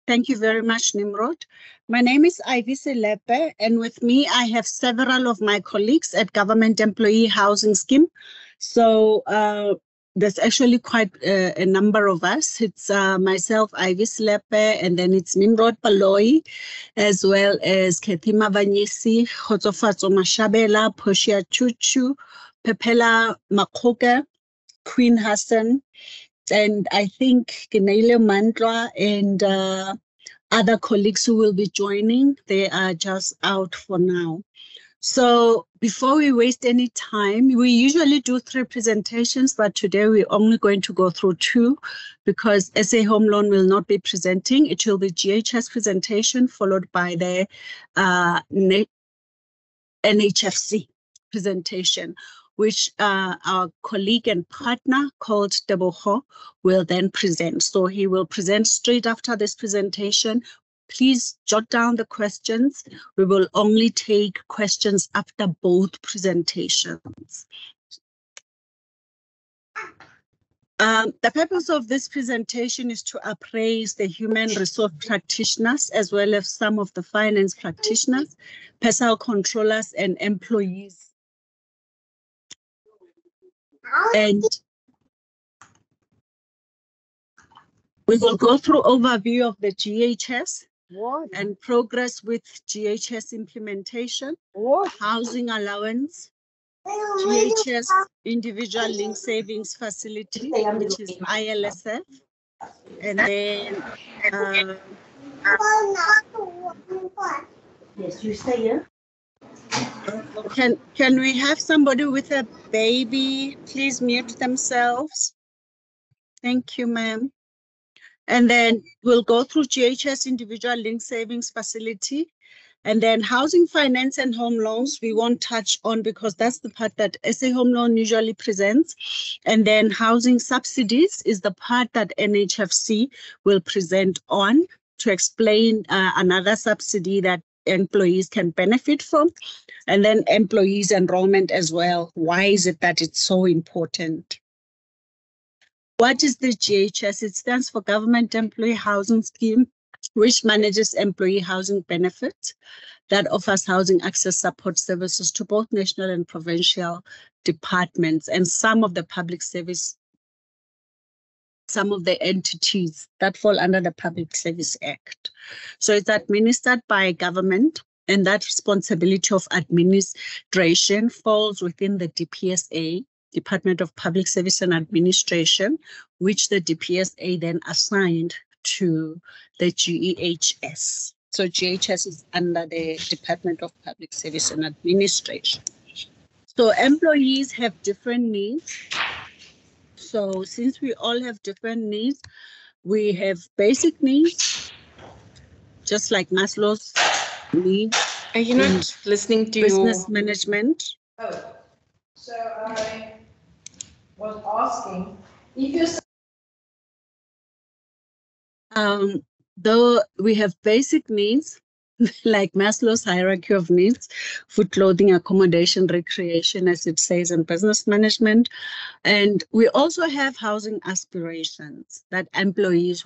Thank you very much, Nimrod. My name is Ivy Selepe, and with me I have several of my colleagues at Government Employee Housing Scheme. So there's actually quite a number of us. It's myself, Ivy Selepe, and then it's Nimrod Paloi, as well as Ketima Vanyesi, Khotsofatso Mashabela, Poshia Chuchu, Pepela Makoka, Queen Hassan, and I think Keneile Mandla and other colleagues who will be joining. They are just out for now. So before we waste any time, we usually do 3 presentations, but today we're only going to go through 2 because SA Home Loan will not be presenting. It will be GEHS presentation followed by the NHFC presentation, which our colleague and partner called Deboho will then present. So he will present straight after this presentation. Please jot down the questions. We will only take questions after both presentations. The purpose of this presentation is to appraise the human resource practitioners as well as some of the finance practitioners, personnel controllers, and employees. And we will go through overview of the GEHS and progress with GEHS implementation, housing allowance, GEHS individual link savings facility, which is ILSF, and then yes, you stay here. Can we have somebody with a baby please mute themselves? Thank you, ma'am. And then we'll go through GEHS individual link savings facility, and then housing finance and home loans we won't touch on because that's the part that SA Home Loan usually presents. And then housing subsidies is the part that NHFC will present on to explain another subsidy that employees can benefit from, and then employees enrollment as well. Why is it that it's so important? What is the GEHS? It stands for Government Employee Housing Scheme, which manages employee housing benefits that offers housing access support services to both national and provincial departments and some of the public service, some of the entities that fall under the Public Service Act. So it's administered by government, and that responsibility of administration falls within the DPSA, Department of Public Service and Administration, which the DPSA then assigned to the GEHS. So GEHS is under the Department of Public Service and Administration. So employees have different needs. So since we all have different needs, we have basic needs, just like Maslow's needs. Are you not listening to business management? Oh, so I was asking if you. Though we have basic needs, like Maslow's hierarchy of needs, food, clothing, accommodation, recreation, as it says in business management. And we also have housing aspirations that employees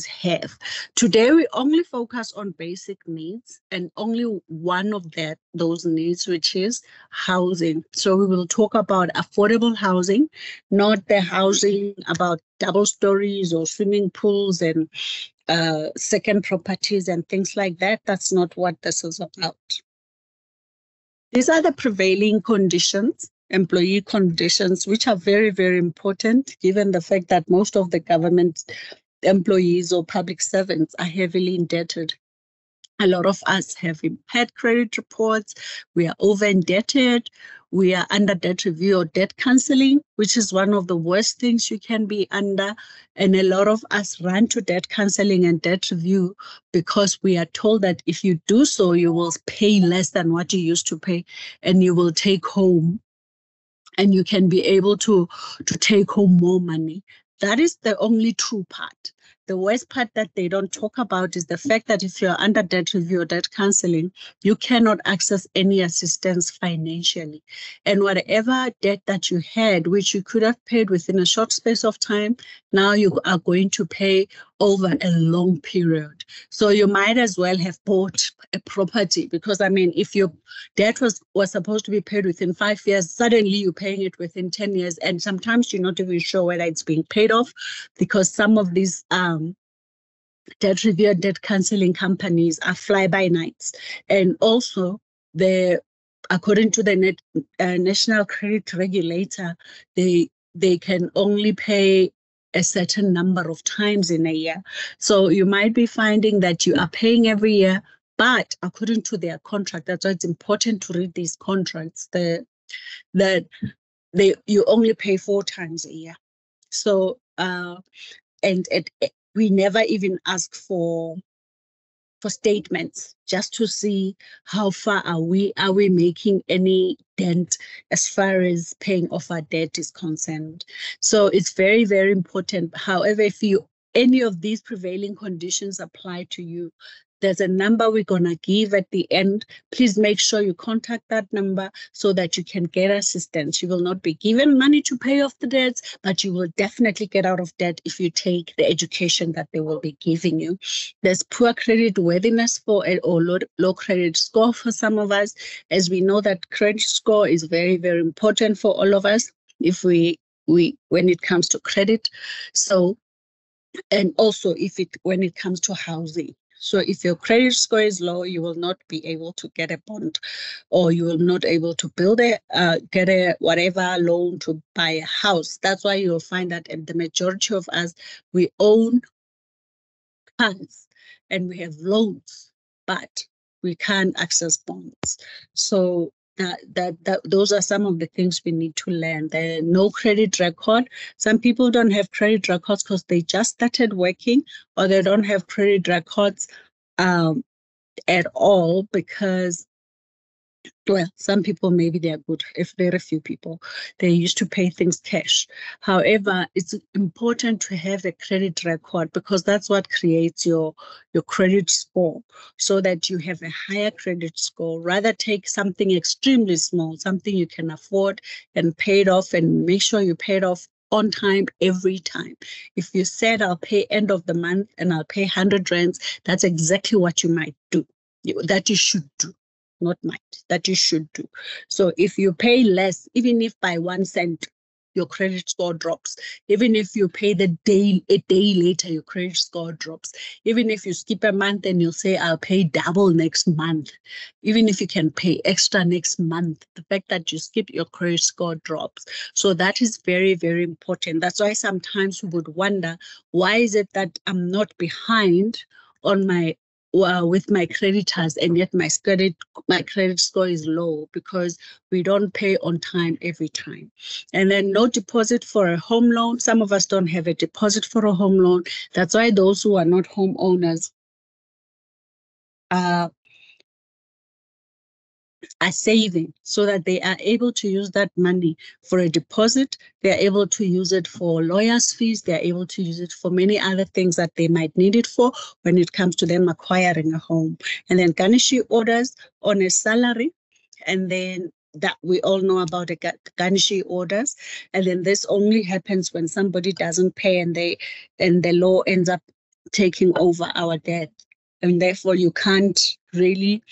have. Today, we only focus on basic needs and only one of those needs, which is housing. So we will talk about affordable housing, not the housing about double stories or swimming pools and second properties and things like that. That's not what this is about. These are the prevailing conditions, employee conditions, which are very, very important given the fact that most of the government employees or public servants are heavily indebted. A lot of us have impaired credit reports. We are over indebted. We are under debt review or debt cancelling, which is one of the worst things you can be under. And a lot of us run to debt cancelling and debt review because we are told that if you do so, you will pay less than what you used to pay and you will take home and you can be able to take home more money. That is the only true part. The worst part that they don't talk about is the fact that if you're under debt review or debt cancelling, you cannot access any assistance financially. And whatever debt that you had, which you could have paid within a short space of time, now you are going to pay over a long period. So you might as well have bought a property, because I mean, if your debt was supposed to be paid within 5 years, suddenly you're paying it within 10 years. And sometimes you're not even sure whether it's being paid off, because some of these debt review and debt cancelling companies are fly-by-nights. And also, according to the National Credit Regulator, they can only pay a certain number of times in a year. So you might be finding that you are paying every year, but according to their contract, that's why it's important to read these contracts, that you only pay 4 times a year. So we never even ask for statements, just to see how far are we making any dent as far as paying off our debt is concerned. So it's very, very important. However, if any of these prevailing conditions apply to you, there's a number we're going to give at the end. Please make sure you contact that number so that you can get assistance. You will not be given money to pay off the debts, but you will definitely get out of debt if you take the education that they will be giving you. There's poor credit worthiness or low credit score for some of us. As we know that credit score is very, very important for all of us if when it comes to credit. So, and also when it comes to housing. So if your credit score is low, you will not be able to get a bond, or you will not able to get a whatever loan to buy a house. That's why you'll find that the majority of us, we own cars and we have loans, but we can't access bonds. So those are some of the things we need to learn. The no credit record. Some people don't have credit records because they just started working, or they don't have credit records at all because, well, some people, maybe they're good. If very few people, they used to pay things cash. However, it's important to have a credit record, because that's what creates your credit score, so that you have a higher credit score. Rather take something extremely small, something you can afford, and pay it off, and make sure you pay it off on time every time. If you said I'll pay end of the month and I'll pay 100 rands, that's exactly what you might do, that you should do. Not might, that you should do. So if you pay less, even if by 1 cent, your credit score drops. Even if you pay a day later, your credit score drops. Even if you skip a month and you'll say, I'll pay double next month. Even if you can pay extra next month, the fact that you skip, your credit score drops. So that is very, very important. That's why sometimes we would wonder, why is it that I'm not behind on with my creditors, and yet my credit score is low? Because we don't pay on time every time. And then no deposit for a home loan. Some of us don't have a deposit for a home loan. That's why those who are not homeowners are saving, so that they are able to use that money for a deposit. They're able to use it for lawyers' fees. They're able to use it for many other things that they might need it for when it comes to them acquiring a home. And then garnishee orders on a salary. And then that we all know about the garnishee orders. And then this only happens when somebody doesn't pay, and the law ends up taking over our debt. And therefore, you can't really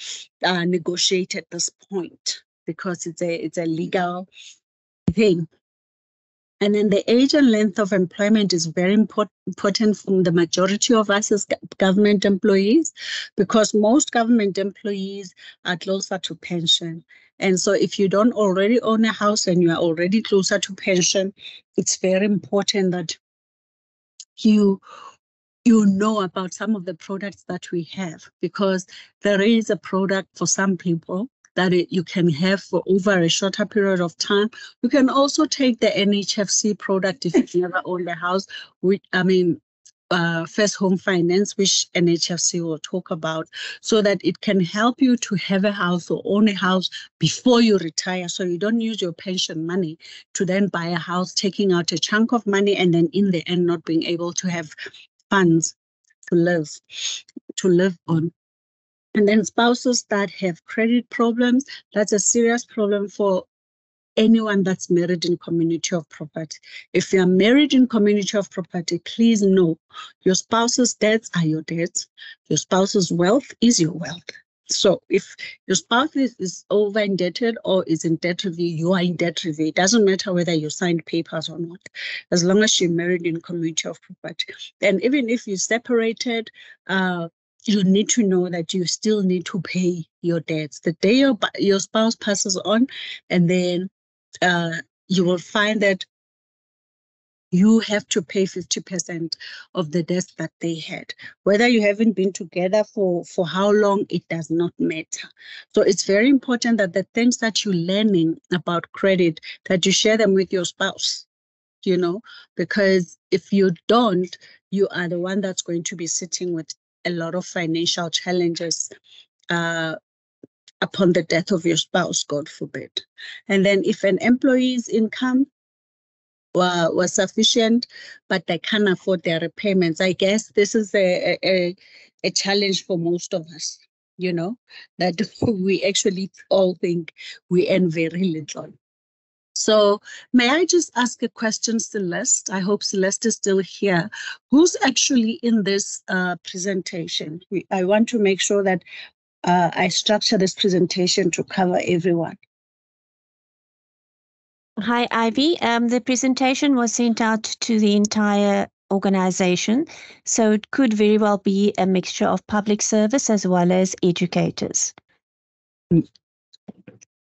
negotiate at this point, because it's a legal thing. And then the age and length of employment is very important from the majority of us as government employees, because most government employees are closer to pension. And so if you don't already own a house and you are already closer to pension, it's very important that you know about some of the products that we have, because there is a product for some people that you can have for over a shorter period of time. You can also take the NHFC product if you've never owned a house, First Home Finance, which NHFC will talk about, so that it can help you to have a house or own a house before you retire. So you don't use your pension money to then buy a house, taking out a chunk of money, and then in the end not being able to have funds to live on. And then spouses that have credit problems, that's a serious problem for anyone that's married in community of property. If you are married in community of property, please know your spouse's debts are your debts. Your spouse's wealth is your wealth. So if your spouse is over indebted or is in debt review, you are in debt review. It doesn't matter whether you signed papers or not, as long as you're married in community of property. And even if you separated, you need to know that you still need to pay your debts. The day your spouse passes on, and then you will find that you have to pay 50% of the debts that they had. Whether you haven't been together for how long, it does not matter. So it's very important that the things that you're learning about credit, that you share them with your spouse, you know, because if you don't, you are the one that's going to be sitting with a lot of financial challenges upon the death of your spouse, God forbid. And then if an employee's income was sufficient, but they can't afford their repayments, I guess this is a challenge for most of us, you know, that we actually all think we earn very little. So may I just ask a question, Celeste? I hope Celeste is still here. Who's actually in this presentation? I want to make sure that I structure this presentation to cover everyone. Hi, Ivy. The presentation was sent out to the entire organization, so it could very well be a mixture of public service as well as educators. Thank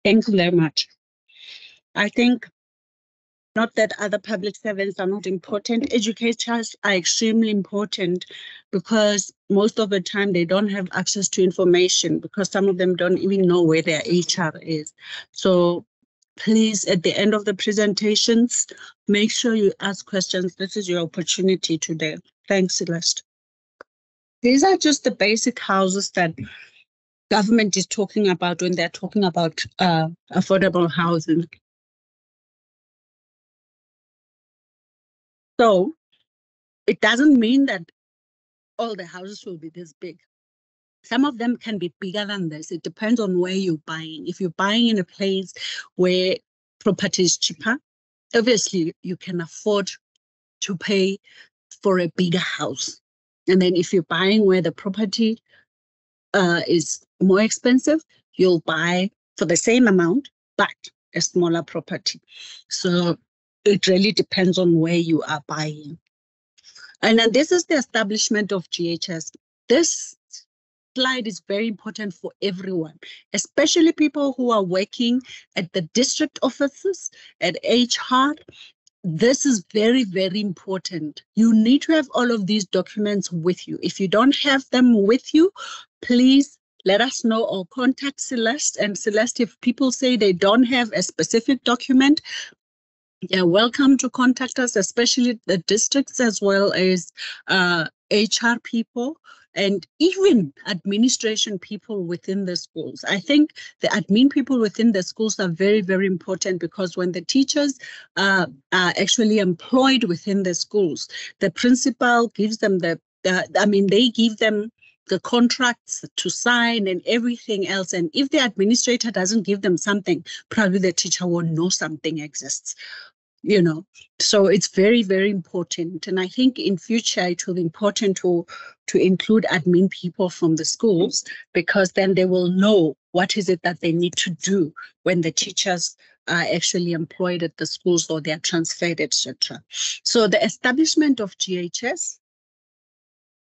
you very much. I think not that other public servants are not important. Educators are extremely important because most of the time they don't have access to information because some of them don't even know where their HR is. So please, at the end of the presentations, make sure you ask questions. This is your opportunity today. Thanks, Celeste. These are just the basic houses that government is talking about when they're talking about affordable housing. So it doesn't mean that all the houses will be this big. Some of them can be bigger than this. It depends on where you're buying. If you're buying in a place where property is cheaper, obviously you can afford to pay for a bigger house. And then if you're buying where the property is more expensive, you'll buy for the same amount, but a smaller property. So it really depends on where you are buying. And then this is the establishment of GEHS. This slide is very important for everyone, especially people who are working at the district offices, at HR. This is very, very important. You need to have all of these documents with you. If you don't have them with you, please let us know or contact Celeste. And Celeste, if people say they don't have a specific document, you're welcome to contact us, especially the districts as well as HR people and even administration people within the schools. I think the admin people within the schools are very, very important because when the teachers are actually employed within the schools, the principal gives them they give them the contracts to sign and everything else. And if the administrator doesn't give them something, probably the teacher won't know something exists. You know, so it's very, very important. And I think in future it will be important to include admin people from the schools because then they will know what is it that they need to do when the teachers are actually employed at the schools or they're transferred, etc. So the establishment of GEHS,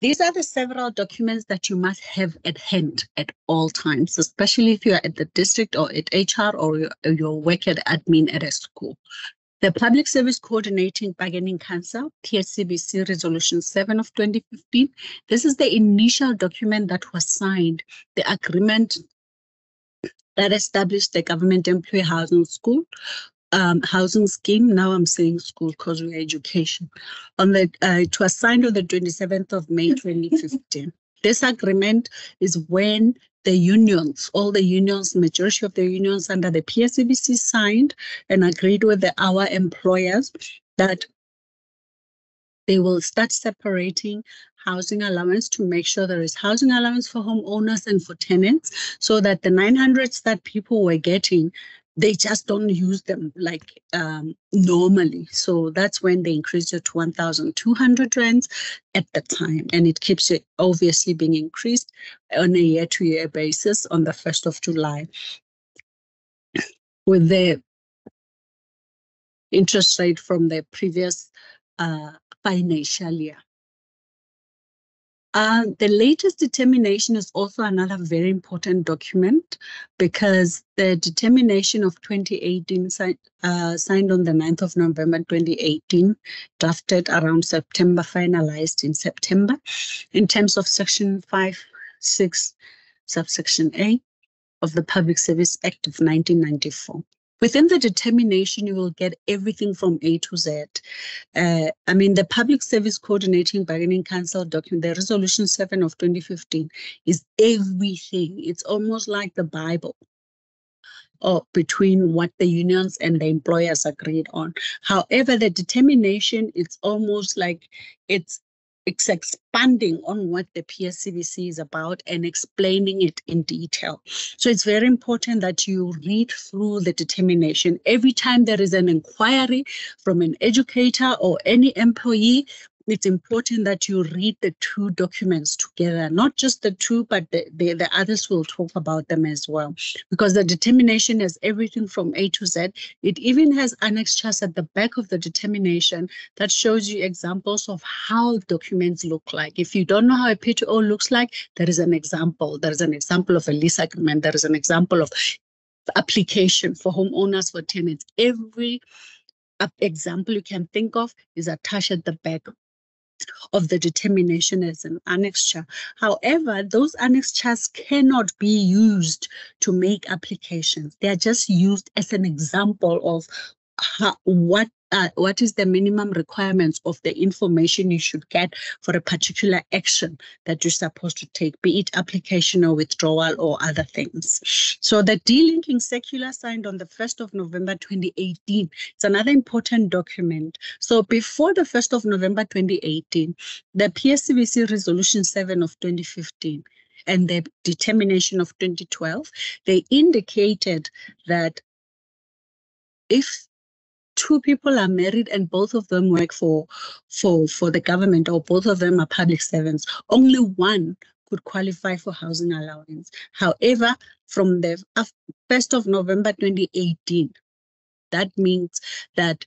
these are the several documents that you must have at hand at all times, especially if you're at the district or at HR or you work at admin at a school. The Public Service Coordinating Bargaining Council, PSCBC Resolution 7 of 2015. This is the initial document that was signed, the agreement that established the Government Employee Housing Housing Scheme. Now I'm saying school because we're education. It was signed on the 27th of May 2015. This agreement is when the unions, all the unions, majority of the unions under the PSCBC signed and agreed with our employers that they will start separating housing allowance to make sure there is housing allowance for homeowners and for tenants so that the 900s that people were getting they just don't use them like normally. So that's when they increased it to 1,200 rands at the time. And it keeps it obviously being increased on a year-to-year basis on the 1st of July with the interest rate from the previous financial year. The latest determination is also another very important document because the determination of 2018 signed on the 9th of November 2018, drafted around September, finalized in September, in terms of Section 5(6) subsection A of the Public Service Act of 1994. Within the determination, you will get everything from A to Z. The Public Service Coordinating Bargaining Council document, the Resolution 7 of 2015, is everything. It's almost like the Bible between what the unions and the employers agreed on. However, the determination, it's almost like it's expanding on what the PSCVC is about and explaining it in detail. So it's very important that you read through the determination. Every time there is an inquiry from an educator or any employee, it's important that you read the two documents together, not just the two, but the others will talk about them as well, because the determination has everything from A to Z. It even has annexures at the back of the determination that shows you examples of how documents look like. If you don't know how a PTO looks like, there is an example. There is an example of a lease agreement. There is an example of application for homeowners, for tenants. Every example you can think of is attached at the back of the determination as an annexure. However, those annexures cannot be used to make applications. They are just used as an example of what is the minimum requirements of the information you should get for a particular action that you're supposed to take, be it application or withdrawal or other things. So the delinking circular signed on the 1st of November 2018, it's another important document. So before the 1st of November 2018, the PSCVC Resolution 7 of 2015 and the determination of 2012, they indicated that if two people are married and both of them work for the government, or both of them are public servants, only one could qualify for housing allowance. However, from the 1st of November 2018, that means that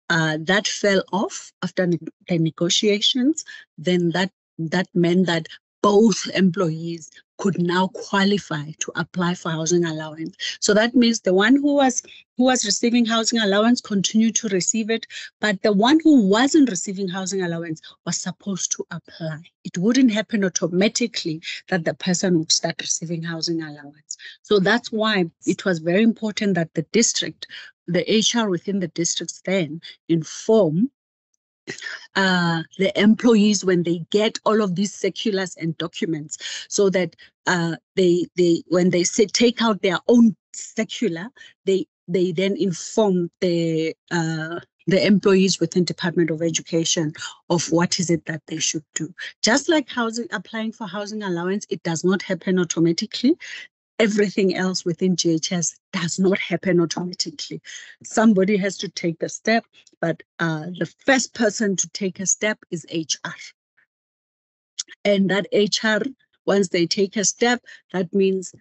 that fell off after the negotiations. Then that meant that both employees could now qualify to apply for housing allowance. So that means the one who was receiving housing allowance continued to receive it, but the one who wasn't receiving housing allowance was supposed to apply. It wouldn't happen automatically that the person would start receiving housing allowance. So that's why it was very important that the district, the HR within the districts then inform the employees when they get all of these circulars and documents, so that they when they take out their own circular, they then inform the employees within Department of Education of what is it that they should do. Just like applying for housing allowance, it does not happen automatically. Everything else within GEHS does not happen automatically. Somebody has to take the step, but the first person to take a step is HR. And that HR, once they take a step, that means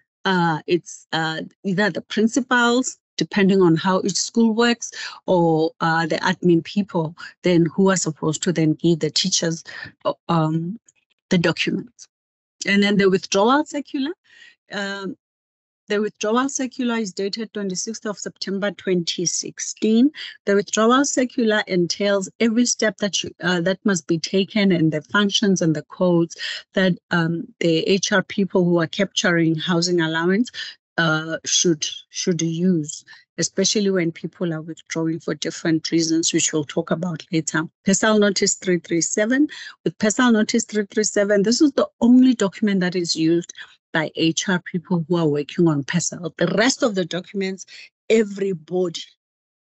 it's either the principals, depending on how each school works, or the admin people, then who are supposed to then give the teachers the documents. And then the withdrawal circular. The withdrawal circular is dated 26th of September 2016. The withdrawal circular entails every step that that must be taken, and the functions and the codes that the HR people who are capturing housing allowance should use, especially when people are withdrawing for different reasons, which we'll talk about later. Personal Notice 337. With Personal Notice 337, this is the only document that is used by HR people who are working on personal. The rest of the documents, everybody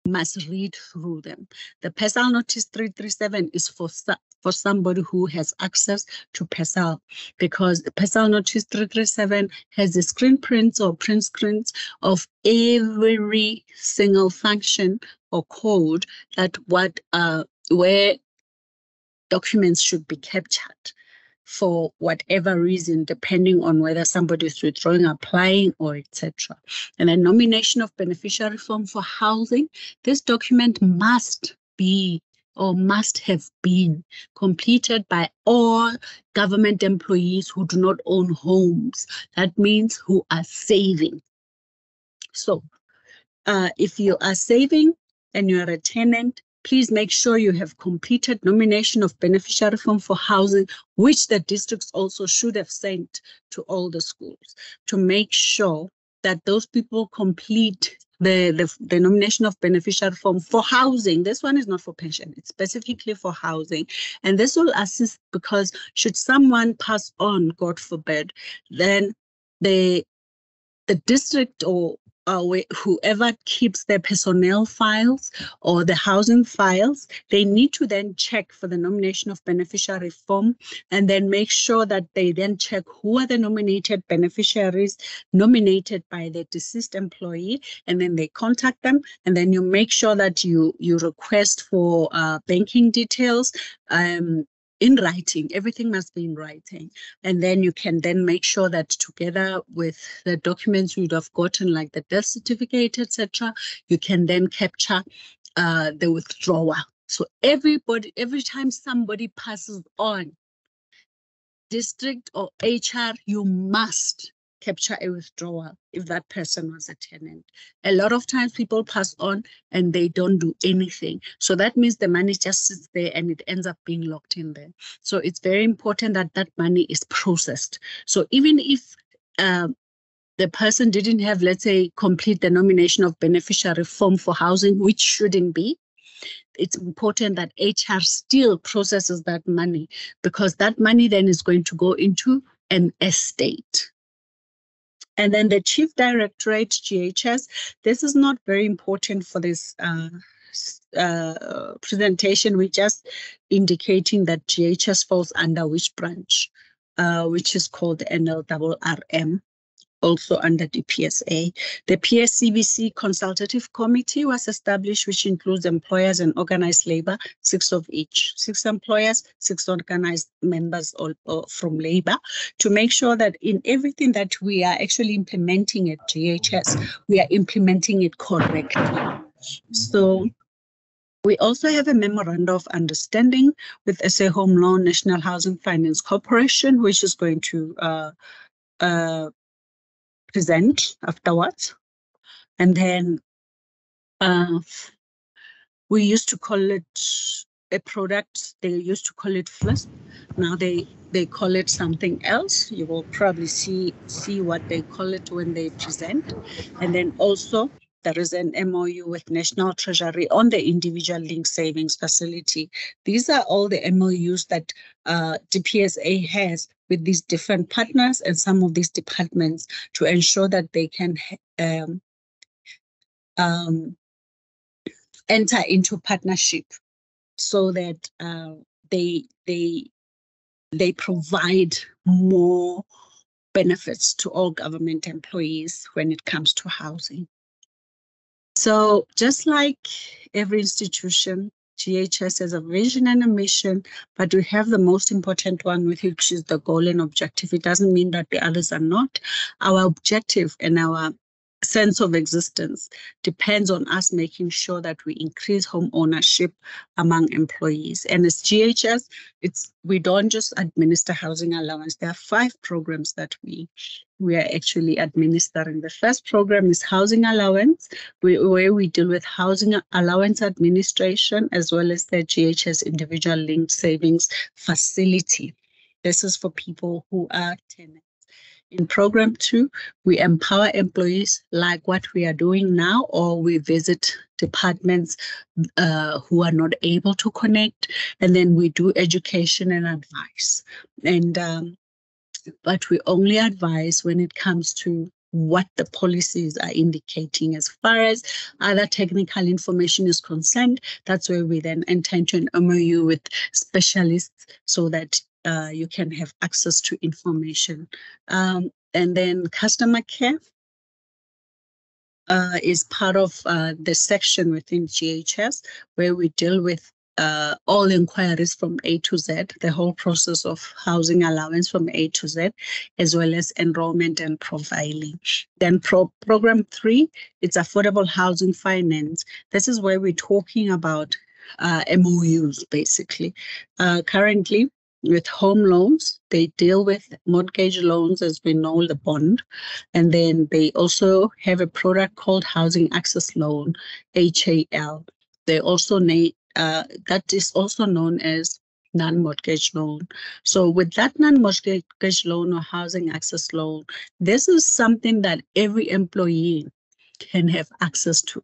must read through them. The Personal Notice 337 is for for somebody who has access to PESAL, because PESAL Notice 337 has the screen prints or print screens of every single function or code that where documents should be captured for whatever reason, depending on whether somebody is withdrawing, applying, or etc. And a nomination of beneficiary form for housing, this document must be or must have been completed by all government employees who do not own homes. That means who are saving. So if you are saving and you are a tenant, please make sure you have completed nomination of beneficiary form for housing, which the districts also should have sent to all the schools to make sure that those people complete the nomination of beneficiary form for housing. This one is not for pension, it's specifically for housing. And this will assist because should someone pass on, God forbid, then the district or whoever keeps their personnel files or the housing files, they need to then check for the nomination of beneficiary form and then make sure that they then check who are the nominated beneficiaries nominated by the deceased employee, and then they contact them, and then you make sure that you request for banking details, in writing. Everything must be in writing. And then you can then make sure that together with the documents you'd have gotten, like the death certificate, etc., you can then capture the withdrawal. So every time somebody passes on, district or HR, you must capture a withdrawal if that person was a tenant. A lot of times people pass on and they don't do anything. So that means the money just sits there and it ends up being locked in there. So it's very important that that money is processed. So even if the person didn't have, let's say, complete the nomination of beneficiary form for housing, which shouldn't be, it's important that HR still processes that money, because that money then is going to go into an estate. And then the Chief Directorate, GEHS, this is not very important for this presentation. We're just indicating that GEHS falls under which branch, which is called NLRRM, also under the PSA. The PSCBC Consultative Committee was established, which includes employers and organized labor, 6 of each, 6 employers, 6 organized members from labor, to make sure that in everything that we are actually implementing at GEHS, we are implementing it correctly. So we also have a memorandum of understanding with SA Home Loan National Housing Finance Corporation, which is going to present afterwards. And then we used to call it a product, they used to call it FLISP. Now they call it something else. You will probably see what they call it when they present. And then also there is an MOU with National Treasury on the individual linked savings facility. These are all the MOUs that DPSA has with these different partners and some of these departments to ensure that they can enter into partnership so that they provide more benefits to all government employees when it comes to housing. So just like every institution, GEHS has a vision and a mission, but we have the most important one, which is the goal and objective. It doesn't mean that the others are not. Our objective and our sense of existence depends on us making sure that we increase home ownership among employees. And as GEHS, we don't just administer housing allowance. There are 5 programs that we are actually administering. The first program is housing allowance, where we deal with housing allowance administration, as well as the GEHS individual linked savings facility. This is for people who are tenants. In program 2, we empower employees like what we are doing now, or we visit departments who are not able to connect, and then we do education and advice. And but we only advise when it comes to what the policies are indicating. As far as other technical information is concerned, that's where we then enter into an MOU with specialists so that you can have access to information. And then customer care is part of the section within GEHS where we deal with all inquiries from A to Z, the whole process of housing allowance from A to Z, as well as enrollment and profiling. Then program 3, it's affordable housing finance. This is where we're talking about MOUs, basically. Currently, with home loans, they deal with mortgage loans, as we know, the bond. And then they also have a product called Housing Access Loan, HAL. They also that is also known as non-mortgage loan. So with that non-mortgage loan or housing access loan, this is something that every employee can have access to.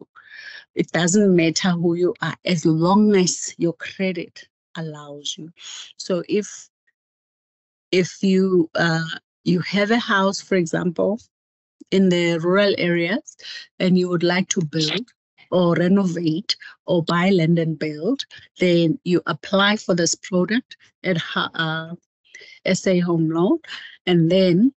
It doesn't matter who you are, as long as your credit allows you. So if you you have a house, for example, in the rural areas, and you would like to build or renovate or buy land and build, then you apply for this product at SA Home Loan, and then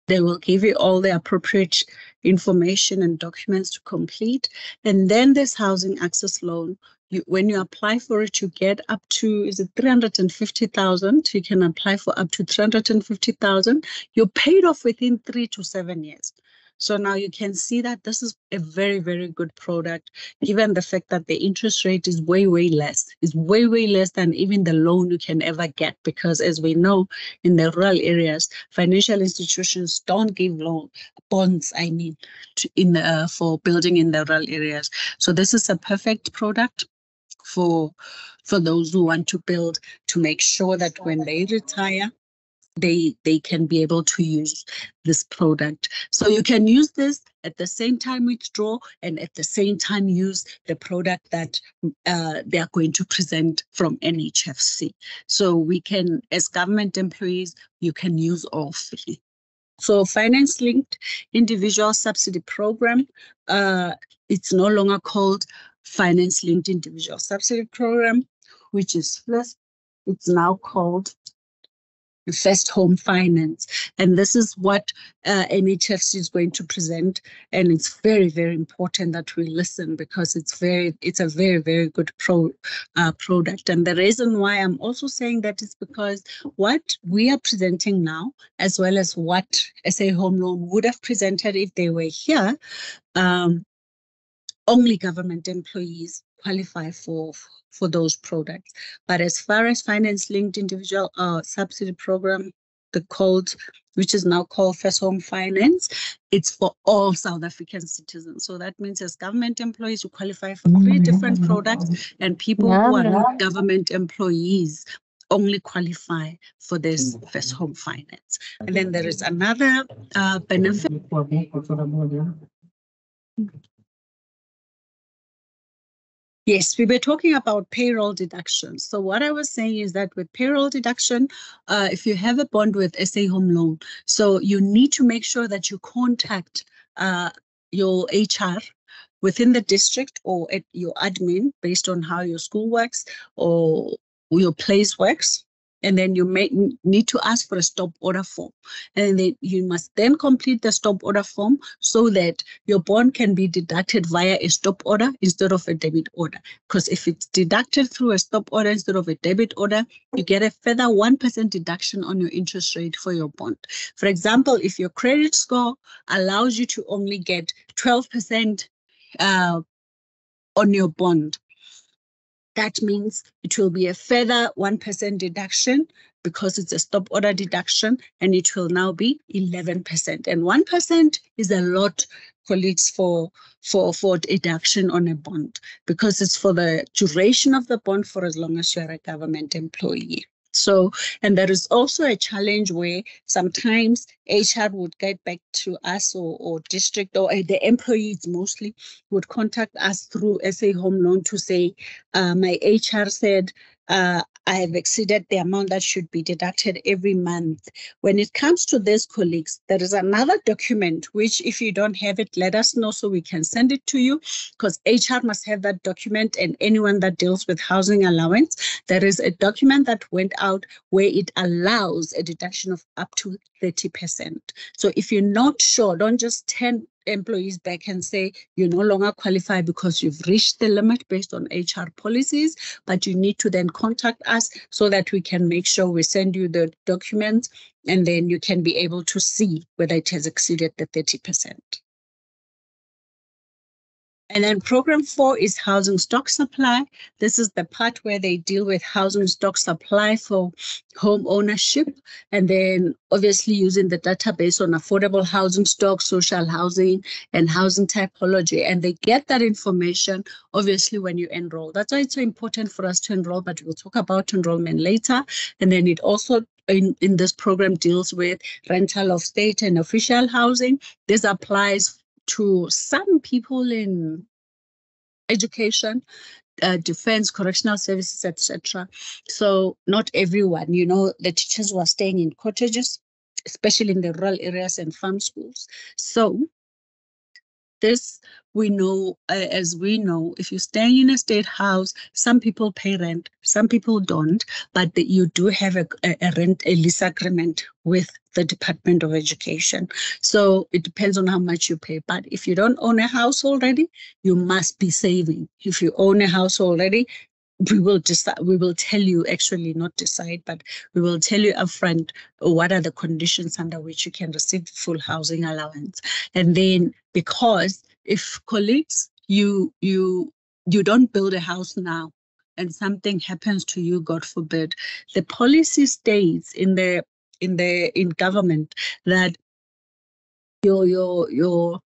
they will give you all the appropriate information and documents to complete. And then this housing access loan, when you apply for it, you get up to, is it 350,000? You can apply for up to 350,000. You're paid off within 3 to 7 years. So now you can see that this is a very, very good product, given the fact that the interest rate is way, way less. It's way, way less than even the loan you can ever get, because as we know, in the rural areas, financial institutions don't give bonds, for building in the rural areas. So this is a perfect product for those who want to build, to make sure that when they retire, they can be able to use this product. So you can use this at the same time withdraw, and at the same time use the product that they are going to present from NHFC. So we can, as government employees, you can use all three. So finance-linked individual subsidy program, it's no longer called finance-linked individual subsidy program, which is FLIS. It's now called First Home Finance, and this is what NHFC is going to present, and it's very, very important that we listen, because it's a very, very good product. And the reason why I'm also saying that is because what we are presenting now, as well as what SA Home Loan would have presented if they were here, only government employees qualify for those products. But as far as finance-linked individual subsidy program, which is now called First Home Finance, it's for all South African citizens. So that means as government employees, you qualify for 3 different products, and people who are not government employees only qualify for this First Home Finance. And then there is another benefit. Yes, we were talking about payroll deductions. So what I was saying is that with payroll deduction, if you have a bond with SA Home Loan, so you need to make sure that you contact your HR within the district or at your admin based on how your school works or your place works. And then you may need to ask for a stop order form. And then you must then complete the stop order form so that your bond can be deducted via a stop order instead of a debit order. Because if it's deducted through a stop order instead of a debit order, you get a further 1% deduction on your interest rate for your bond. For example, if your credit score allows you to only get 12% on your bond, that means it will be a further 1% deduction because it's a stop order deduction, and it will now be 11%. And 1% is a lot, colleagues, for deduction on a bond, because it's for the duration of the bond for as long as you're a government employee. So, and there is also a challenge where sometimes HR would get back to us or district or the employees mostly would contact us through SA Home Loan to say, my HR said I have exceeded the amount that should be deducted every month. When it comes to these colleagues, there is another document, which if you don't have it, let us know so we can send it to you, because HR must have that document, and anyone that deals with housing allowance. There is a document that went out where it allows a deduction of up to 30%. So if you're not sure, don't just turn employees back and say you no longer qualify because you've reached the limit based on HR policies, but you need to then contact us so that we can make sure we send you the documents, and then you can be able to see whether it has exceeded the 30%. And then program 4 is housing stock supply. This is the part where they deal with housing stock supply for home ownership, and then obviously using the database on affordable housing stock, social housing, and housing typology. And they get that information obviously when you enroll. That's why it's so important for us to enroll, but we'll talk about enrollment later. And then it also in this program deals with rental of state and official housing. This applies to some people in education, defense, correctional services, etc. So not everyone, the teachers who are staying in cottages, especially in the rural areas and farm schools. So this we know, as we know, if you're staying in a state house, some people pay rent, some people don't, but you do have a lease agreement with the Department of Education. So it depends on how much you pay. But if you don't own a house already, you must be saving. If you own a house already, we will tell you, actually not decide, but we will tell you upfront what are the conditions under which you can receive full housing allowance. And then, because if colleagues, you don't build a house now and something happens to you, God forbid, the policy states in government that your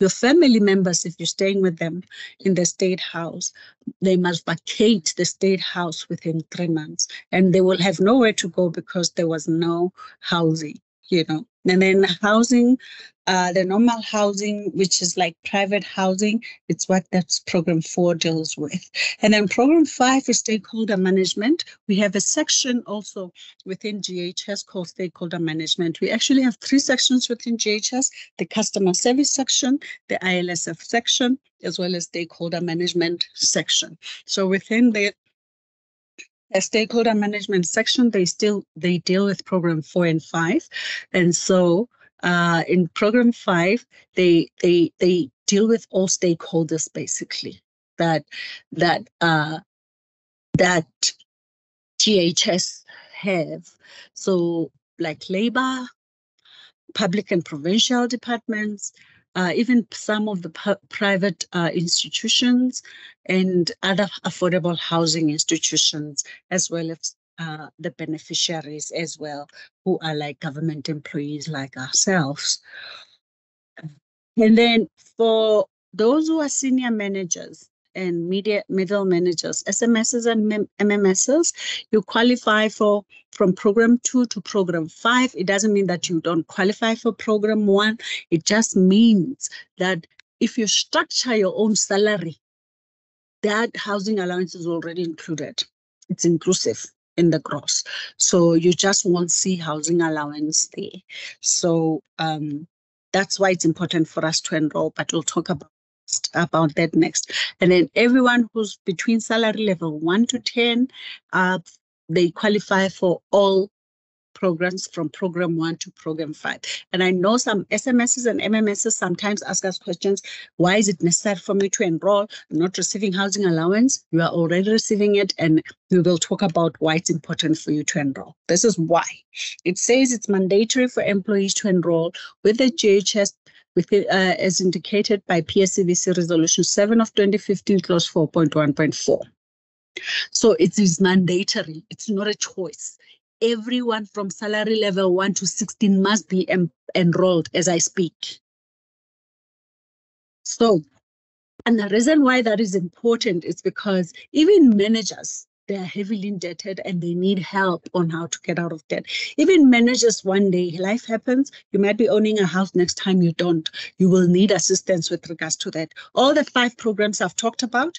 family members, if you're staying with them in the state house, they must vacate the state house within 3 months, and they will have nowhere to go because there was no housing, And then housing, the normal housing, which is like private housing, it's what that's program 4 deals with. And then program 5 is stakeholder management. We have a section also within GEHS called stakeholder management. We actually have 3 sections within GEHS: the customer service section, the ILSF section, as well as stakeholder management section. So within the stakeholder management section, they deal with program 4 and 5. And so in program 5, they deal with all stakeholders basically that GEHS have. So like labor, public and provincial departments, even some of the private institutions and other affordable housing institutions, as well as the beneficiaries as well, who are like government employees like ourselves. And then for those who are senior managers and middle managers, SMSs and MMSs, you qualify from program 2 to program 5. It doesn't mean that you don't qualify for program 1. It just means that if you structure your own salary, that housing allowance is already included. It's inclusive in the gross. So you just won't see housing allowance there. So that's why it's important for us to enroll, but we'll talk about that next. And then everyone who's between salary level 1 to 10, they qualify for all programs from program 1 to program 5. And I know some SMSs and MMSs sometimes ask us questions: why is it necessary for me to enroll? I'm not receiving housing allowance. You are already receiving it, and we will talk about why it's important for you to enroll. This is why. It says it's mandatory for employees to enroll with the GEHS as indicated by PSCVC Resolution 7 of 2015, Clause 4.1.4. So it is mandatory. It's not a choice. Everyone from salary level 1 to 16 must be enrolled as I speak. So, and the reason why that is important is because even managers, they are heavily indebted and they need help on how to get out of debt. Even managers, one day life happens, you might be owning a house, next time you don't. You will need assistance with regards to that. All the 5 programs I've talked about,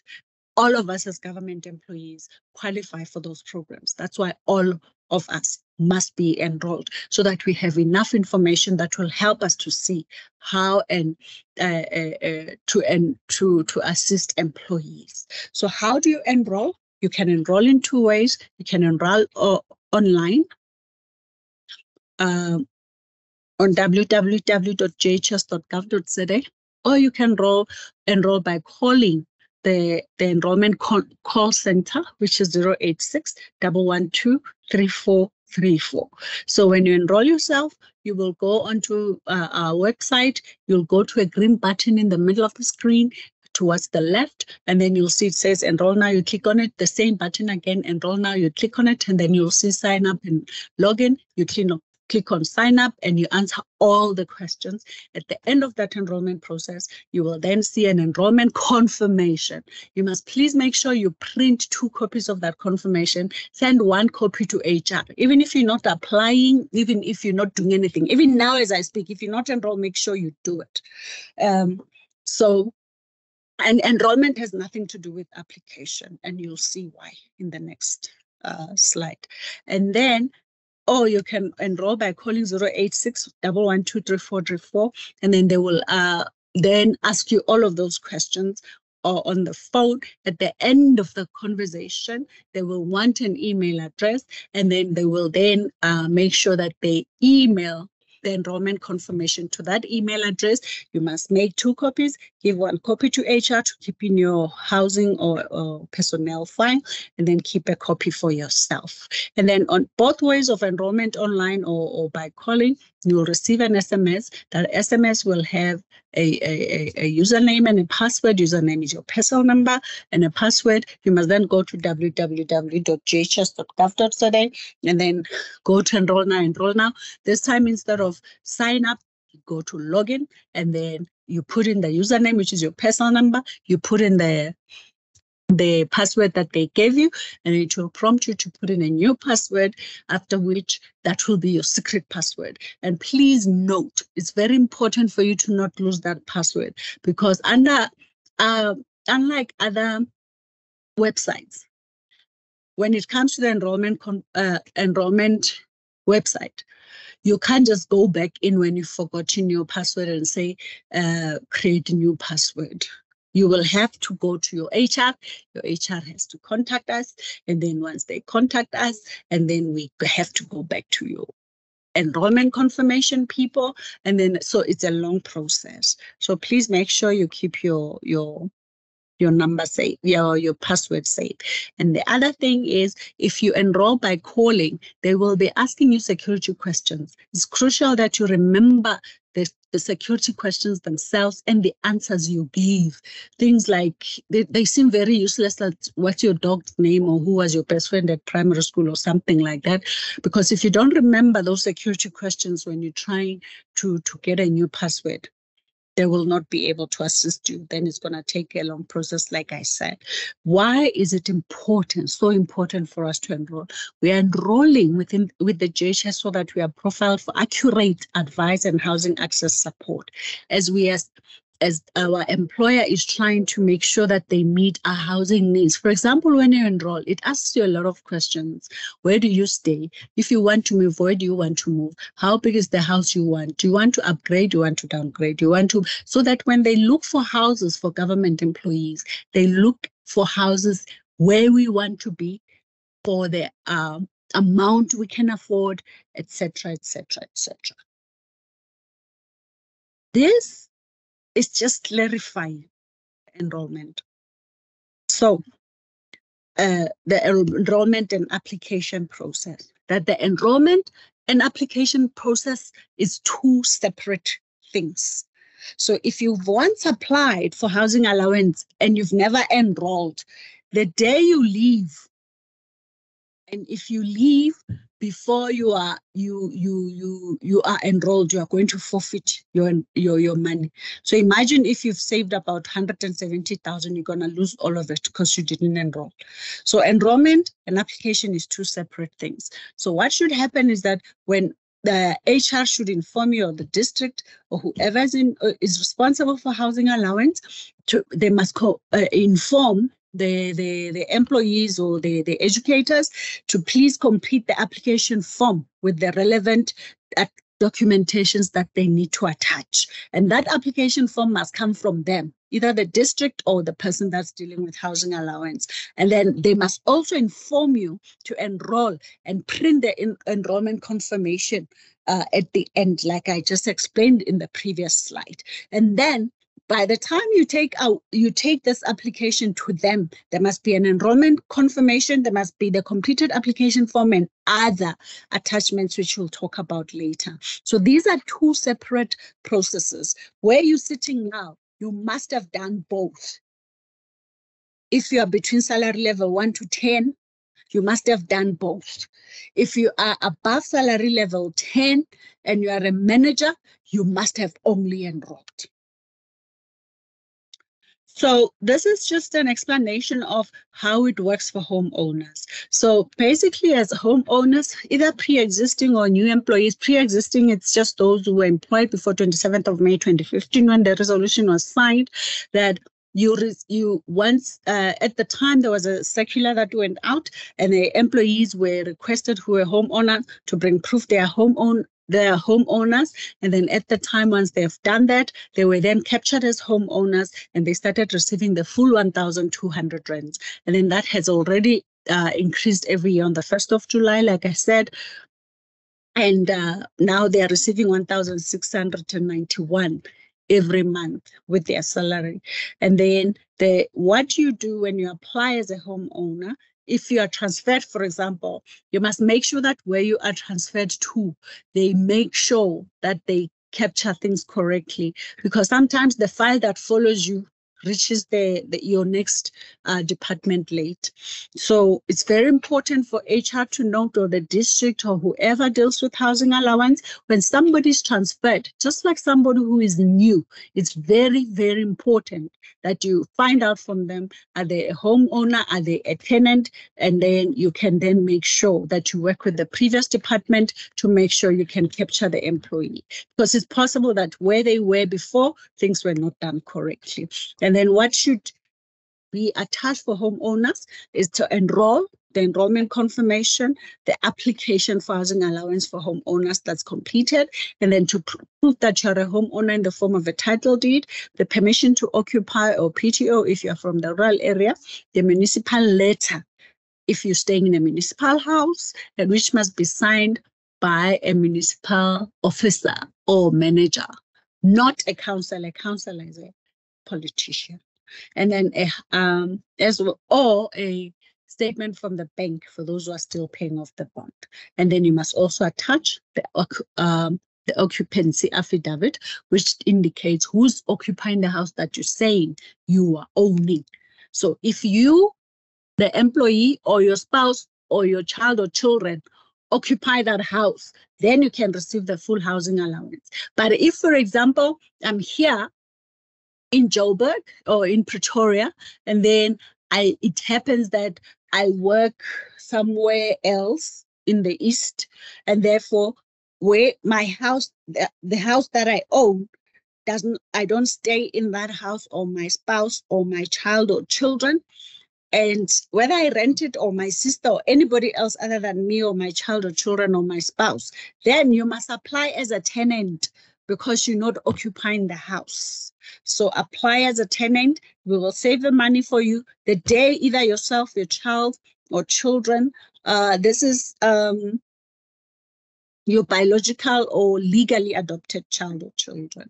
all of us as government employees qualify for those programs. That's why all of us must be enrolled, so that we have enough information that will help us to see how and to assist employees. So how do you enroll? You can enroll in two ways. You can enroll online on www.ghs.gov.za, or you can enroll by calling the enrollment call center, which is 086-112-3434. So when you enroll yourself, you will go onto our website. You'll go to a green button in the middle of the screen towards the left, and then you'll see it says enroll now. You click on it, the same button again, enroll now. You click on it, and then you'll see sign up and login. You click on sign up, and you answer all the questions. At the end of that enrollment process, you will then see an enrollment confirmation. You must please make sure you print 2 copies of that confirmation, send 1 copy to HR. Even if you're not applying, even if you're not doing anything, even now as I speak, if you're not enrolled, make sure you do it. And enrollment has nothing to do with application, and you'll see why in the next slide. And then, you can enroll by calling 086-112-3434, and then they will then ask you all of those questions on the phone. At the end of the conversation, they will want an email address, and then they will then make sure that they email the enrollment confirmation to that email address. You must make 2 copies, give 1 copy to HR to keep in your housing or personnel file, and then keep a copy for yourself. And then on both ways of enrollment, online or by calling, you will receive an SMS. That SMS will have a username and a password. Username is your personal number, and a password. You must then go to www.ghs.gov.za and then go to enroll now. Enroll now. This time, instead of sign up, you go to login, and then you put in the username, which is your personal number. You put in the password that they gave you, and it will prompt you to put in a new password, after which that will be your secret password. And please note, it's very important for you to not lose that password, because unlike other websites, when it comes to the enrollment website, you can't just go back in when you've forgotten your password and say, create a new password. You will have to go to your HR. Your HR has to contact us. And then once they contact us, and then we have to go back to your enrollment confirmation people. And then, so it's a long process. So please make sure you keep your number safe, your password safe. And the other thing is, if you enroll by calling, they will be asking you security questions. It's crucial that you remember the security questions themselves and the answers you give. Things like, they seem very useless, like what's your dog's name, or who was your best friend at primary school, or something like that. Because if you don't remember those security questions when you're trying to get a new password, they will not be able to assist you. Then it's going to take a long process, like I said. Why is it important, so important for us to enroll? We are enrolling with the GEHS so that we are profiled for accurate advice and housing access support, as our employer is trying to make sure that they meet our housing needs. For example, when you enroll, it asks you a lot of questions. Where do you stay? If you want to move, where do you want to move? How big is the house you want? Do you want to upgrade? Do you want to downgrade? Do you want to, so that when they look for houses for government employees, they look for houses where we want to be, for the amount we can afford, etc., etc., etc. This is just clarifying enrollment. So the enrollment and application process, that the enrollment and application process is 2 separate things. So if you've once applied for housing allowance and you've never enrolled, the day you leave, and if you leave before you are enrolled, you are going to forfeit your money. So imagine if you've saved about 170,000, you're going to lose all of it because you didn't enroll. So enrollment and application is 2 separate things. So what should happen is that when the HR should inform you, or the district, or whoever is responsible for housing allowance, they must inform the employees or the educators to please complete the application form with the relevant documentations that they need to attach. And that application form must come from them, either the district or the person that's dealing with housing allowance. And then they must also inform you to enroll and print the enrollment confirmation at the end, like I just explained in the previous slide. And then by the time you take this application to them, there must be an enrollment confirmation, there must be the completed application form and other attachments, which we'll talk about later. So these are two separate processes. Where you're sitting now, you must have done both. If you are between salary level 1 to 10, you must have done both. If you are above salary level 10 and you are a manager, you must have only enrolled. So this is just an explanation of how it works for homeowners. So basically, as homeowners, either pre-existing or new employees, pre-existing, it's just those who were employed before 27th of May 2015 when the resolution was signed, that you once at the time there was a circular that went out and the employees were requested who were homeowners to bring proof they are homeowners, and then at the time, once they've done that, they were then captured as homeowners and they started receiving the full 1,200 rands. And then that has already increased every year on the 1st of July, like I said. And now they are receiving 1,691 every month with their salary. And then what you do when you apply as a homeowner, if you are transferred, for example, you must make sure that where you are transferred to, they make sure that they capture things correctly, because sometimes the file that follows you reaches your next department late. So it's very important for HR to note, or the district or whoever deals with housing allowance, when somebody's transferred, just like somebody who is new, it's very, very important that you find out from them, are they a homeowner, are they a tenant, and then you can then make sure that you work with the previous department to make sure you can capture the employee. Because it's possible that where they were before, things were not done correctly. And then what should be attached for homeowners is to enroll, the enrollment confirmation, the application for housing allowance for homeowners that's completed, and then to prove that you're a homeowner in the form of a title deed, the permission to occupy or PTO if you're from the rural area, the municipal letter if you're staying in a municipal house, and which must be signed by a municipal officer or manager, not a councillor. A councillor is a politician. And then as well, or a statement from the bank for those who are still paying off the bond. And then you must also attach the occupancy affidavit, which indicates who's occupying the house that you're saying you are owning. So if you, the employee, or your spouse or your child or children occupy that house, then you can receive the full housing allowance. But if, for example, I'm here in Joburg or in Pretoria, and then it happens that I work somewhere else in the east, and therefore where my house, the house that I own, I don't stay in that house, or my spouse or my child or children, and whether I rent it or my sister or anybody else other than me or my child or children or my spouse, then you must apply as a tenant because you're not occupying the house. So apply as a tenant. We will save the money for you the day either yourself, your child, or children. This is your biological or legally adopted child or children,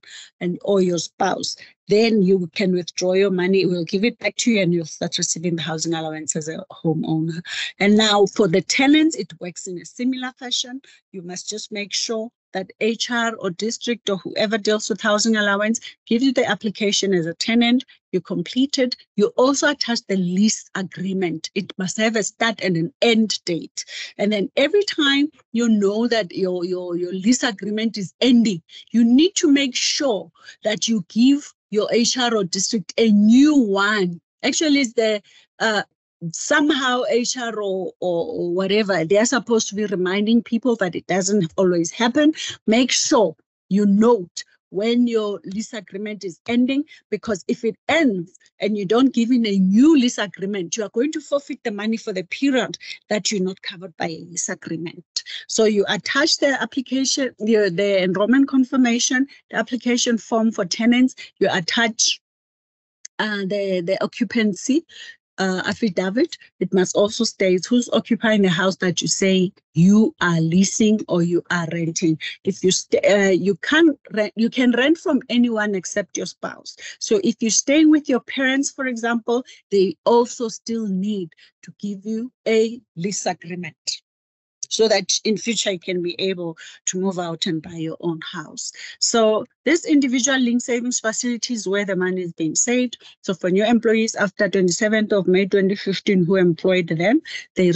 or your spouse. Then you can withdraw your money. We'll give it back to you and you'll start receiving the housing allowance as a homeowner. And now for the tenants, it works in a similar fashion. You must just make sure that HR or district or whoever deals with housing allowance gives you the application as a tenant. You complete it. You also attach the lease agreement. It must have a start and an end date. And then every time you know that your lease agreement is ending, you need to make sure that you give your HR or district a new one. Actually, it's the somehow HR or whatever, they're supposed to be reminding people that it doesn't always happen. Make sure you note when your lease agreement is ending, because if it ends and you don't give in a new lease agreement, you are going to forfeit the money for the period that you're not covered by a lease agreement. So you attach the application, the enrollment confirmation, the application form for tenants, you attach the occupancy affidavit. It must also state who's occupying the house that you say you are leasing or you are renting. If you you can rent from anyone except your spouse. So if you're staying with your parents, for example, they also still need to give you a lease agreement, so that in future you can be able to move out and buy your own house. So this individual link savings facility is where the money is being saved. So for new employees after 27th of May 2015 who employed them, they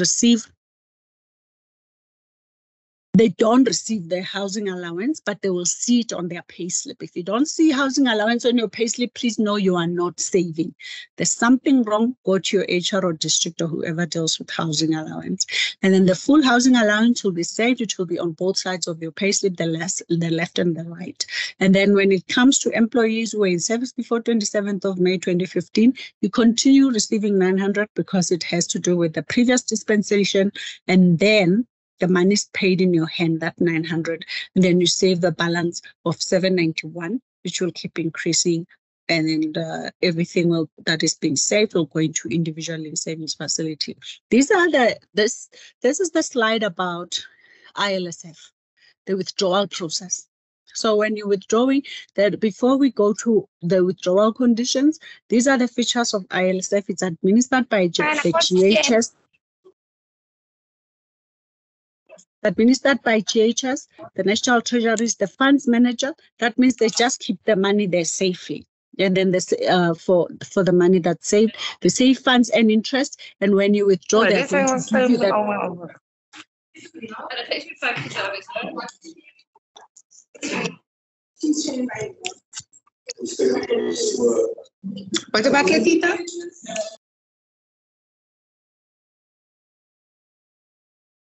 don't receive their housing allowance, but they will see it on their payslip. If you don't see housing allowance on your payslip, please know you are not saving. There's something wrong. Go to your HR or district or whoever deals with housing allowance. And then the full housing allowance will be saved. It will be on both sides of your payslip, the left and the right. And then when it comes to employees who were in service before 27th of May 2015, you continue receiving 900 because it has to do with the previous dispensation. And then the money is paid in your hand, that 900, and then you save the balance of 791, which will keep increasing, and then everything that is being saved will go into individual link savings facility. These are this is the slide about ILSF, the withdrawal process. So when you're withdrawing, that before we go to the withdrawal conditions, these are the features of ILSF. It's administered by the GEHS. Administered by GEHS, the National Treasury is the funds manager. That means they just keep the money there safely. And then for the money that's saved, they save funds and interest. And when you withdraw, they're going to give you that. What about Letita?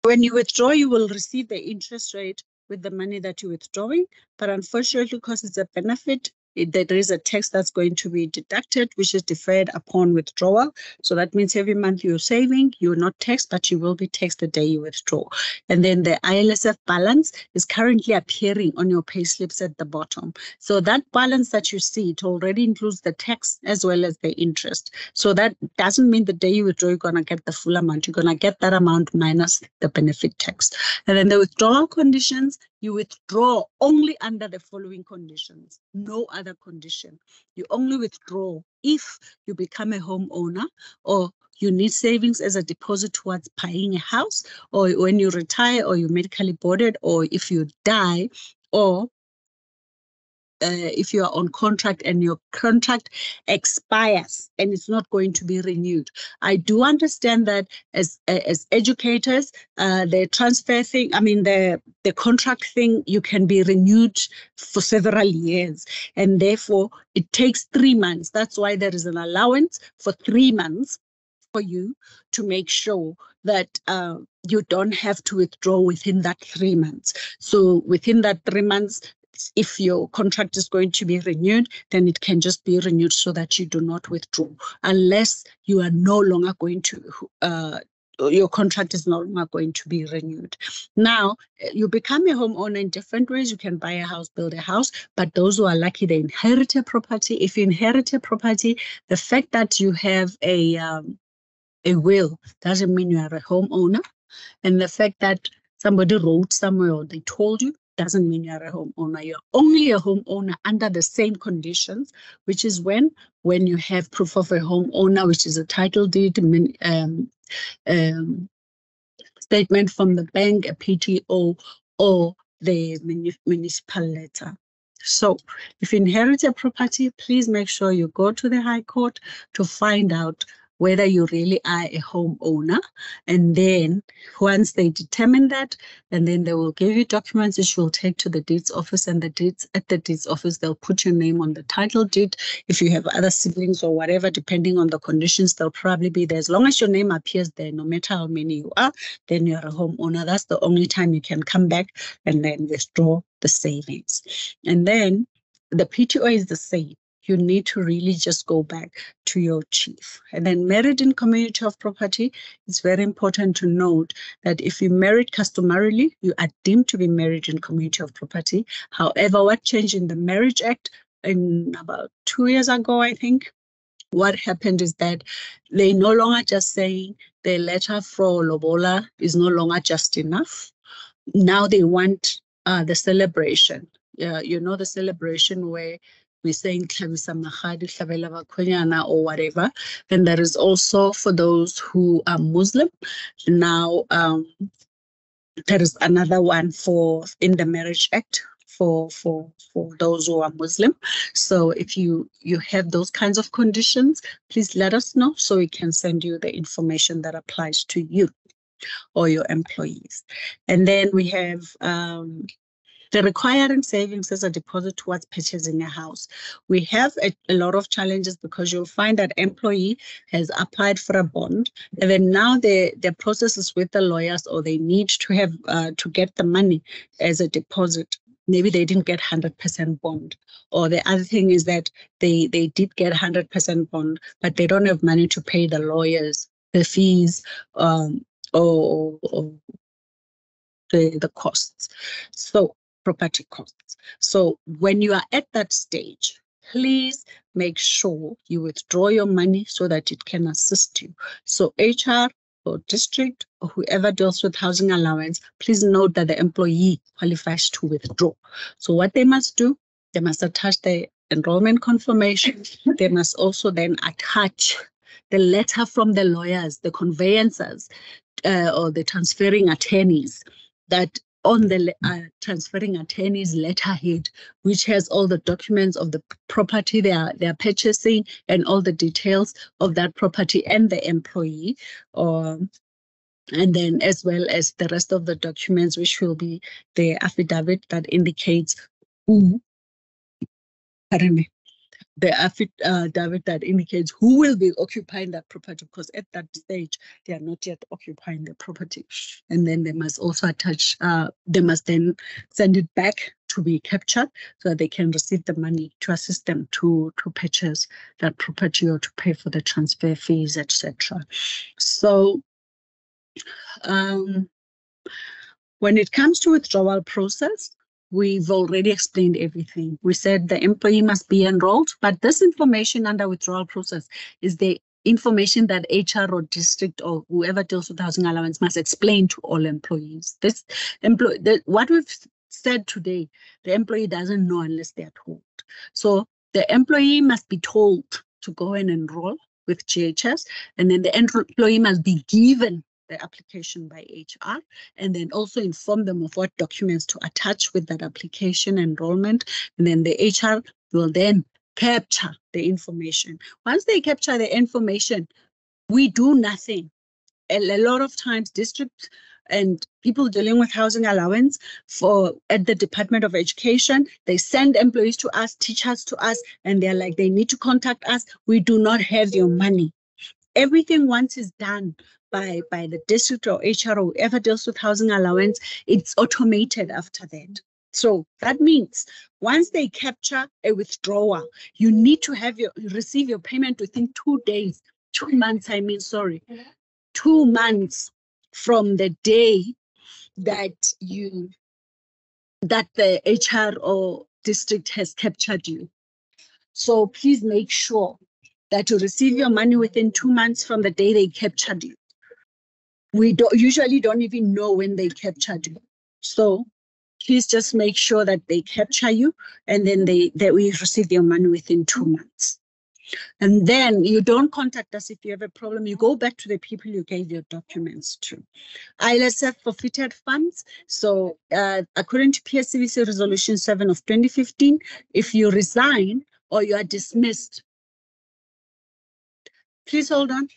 When you withdraw, you will receive the interest rate with the money that you're withdrawing. But unfortunately, because it's a benefit, there is a tax that's going to be deducted, which is deferred upon withdrawal. So that means every month you're saving, you're not taxed, but you will be taxed the day you withdraw. And then the ILSF balance is currently appearing on your pay slips at the bottom. So that balance that you see, it already includes the tax as well as the interest. So that doesn't mean the day you withdraw, you're going to get the full amount. You're going to get that amount minus the benefit tax. And then the withdrawal conditions, you withdraw only under the following conditions, no other condition. You only withdraw if you become a homeowner, or you need savings as a deposit towards buying a house, or when you retire, or you're medically boarded, or if you die, or if you are on contract and your contract expires and it's not going to be renewed. I do understand that as educators, the transfer thing, the contract thing, you can be renewed for several years, and therefore it takes 3 months. That's why there is an allowance for 3 months for you to make sure that you don't have to withdraw within that 3 months. So within that 3 months, if your contract is going to be renewed, then it can just be renewed so that you do not withdraw, unless you are no longer going to, your contract is no longer going to be renewed. Now, you become a homeowner in different ways. You can buy a house, build a house, but those who are lucky, they inherit a property. If you inherit a property, the fact that you have a will doesn't mean you are a homeowner. And the fact that somebody wrote somewhere or they told you doesn't mean you're a homeowner. You're only a homeowner under the same conditions, which is when you have proof of a homeowner, which is a title deed, statement from the bank, a PTO, or the municipal letter. So if you inherit a property, please make sure you go to the High Court to find out whether you really are a homeowner. And then once they determine that, and then they will give you documents which you will take to the deeds office, and at the deeds office, they'll put your name on the title deed. If you have other siblings or whatever, depending on the conditions, they'll probably be there. As long as your name appears there, no matter how many you are, then you're a homeowner. That's the only time you can come back and then withdraw the savings. And then the PTO is the same. You need to really just go back to your chief. And then married in community of property, it's very important to note that if you married customarily, you are deemed to be married in community of property. However, what changed in the Marriage Act in about 2 years ago, I think, what happened is that they no longer just saying the letter for Lobola is no longer just enough. Now they want the celebration. The celebration where we're saying or whatever. And there is also for those who are Muslim. Now there is another one for in the Marriage Act for those who are Muslim. So if you have those kinds of conditions, please let us know so we can send you the information that applies to you or your employees. And then we have the requiring savings as a deposit towards purchasing a house. We have a lot of challenges because you'll find that employee has applied for a bond, and then now the process is with the lawyers, or they need to have to get the money as a deposit. Maybe they didn't get 100% bond. Or the other thing is that they did get 100% bond, but they don't have money to pay the lawyers, the fees, or the costs. So property costs. So when you are at that stage, please make sure you withdraw your money so that it can assist you. So HR or district or whoever deals with housing allowance, please note that the employee qualifies to withdraw. So what they must do, they must attach the enrollment confirmation. They must also then attach the letter from the lawyers, the conveyancers, or the transferring attorneys, that on the transferring attorney's letterhead, which has all the documents of the property they are purchasing and all the details of that property and the employee, and then as well as the rest of the documents, which will be the affidavit that indicates who, the affidavit that indicates who will be occupying that property, because at that stage they are not yet occupying the property. And then they must also attach, they must then send it back to be captured so that they can receive the money to assist them to purchase that property or to pay for the transfer fees, etc. So when it comes to withdrawal process, we've already explained everything. We said the employee must be enrolled, but this information under withdrawal process is the information that HR or district or whoever deals with housing allowance must explain to all employees. What we've said today, the employee doesn't know unless they are told. So the employee must be told to go and enroll with GEHS, and then the employee must be given the application by HR, and then also inform them of what documents to attach with that application enrollment. And then the HR will then capture the information. Once they capture the information, we do nothing. A lot of times districts and people dealing with housing allowance at the Department of Education, they send employees to us, teachers to us, and they're like, they need to contact us. We do not have your money. Everything once is done by the district or HR or whoever deals with housing allowance, it's automated after that. So that means once they capture a withdrawal, you need to receive your payment within 2 days, 2 months, 2 months from the day that the HR or district has captured you. So please make sure that you receive your money within 2 months from the day they captured you. We usually don't even know when they captured you. So please just make sure that they capture you, and then that we receive your money within 2 months. And then you don't contact us if you have a problem. You go back to the people you gave your documents to. ILSF forfeited funds. So according to PSCVC Resolution 7 of 2015, if you resign or you are dismissed, please hold on.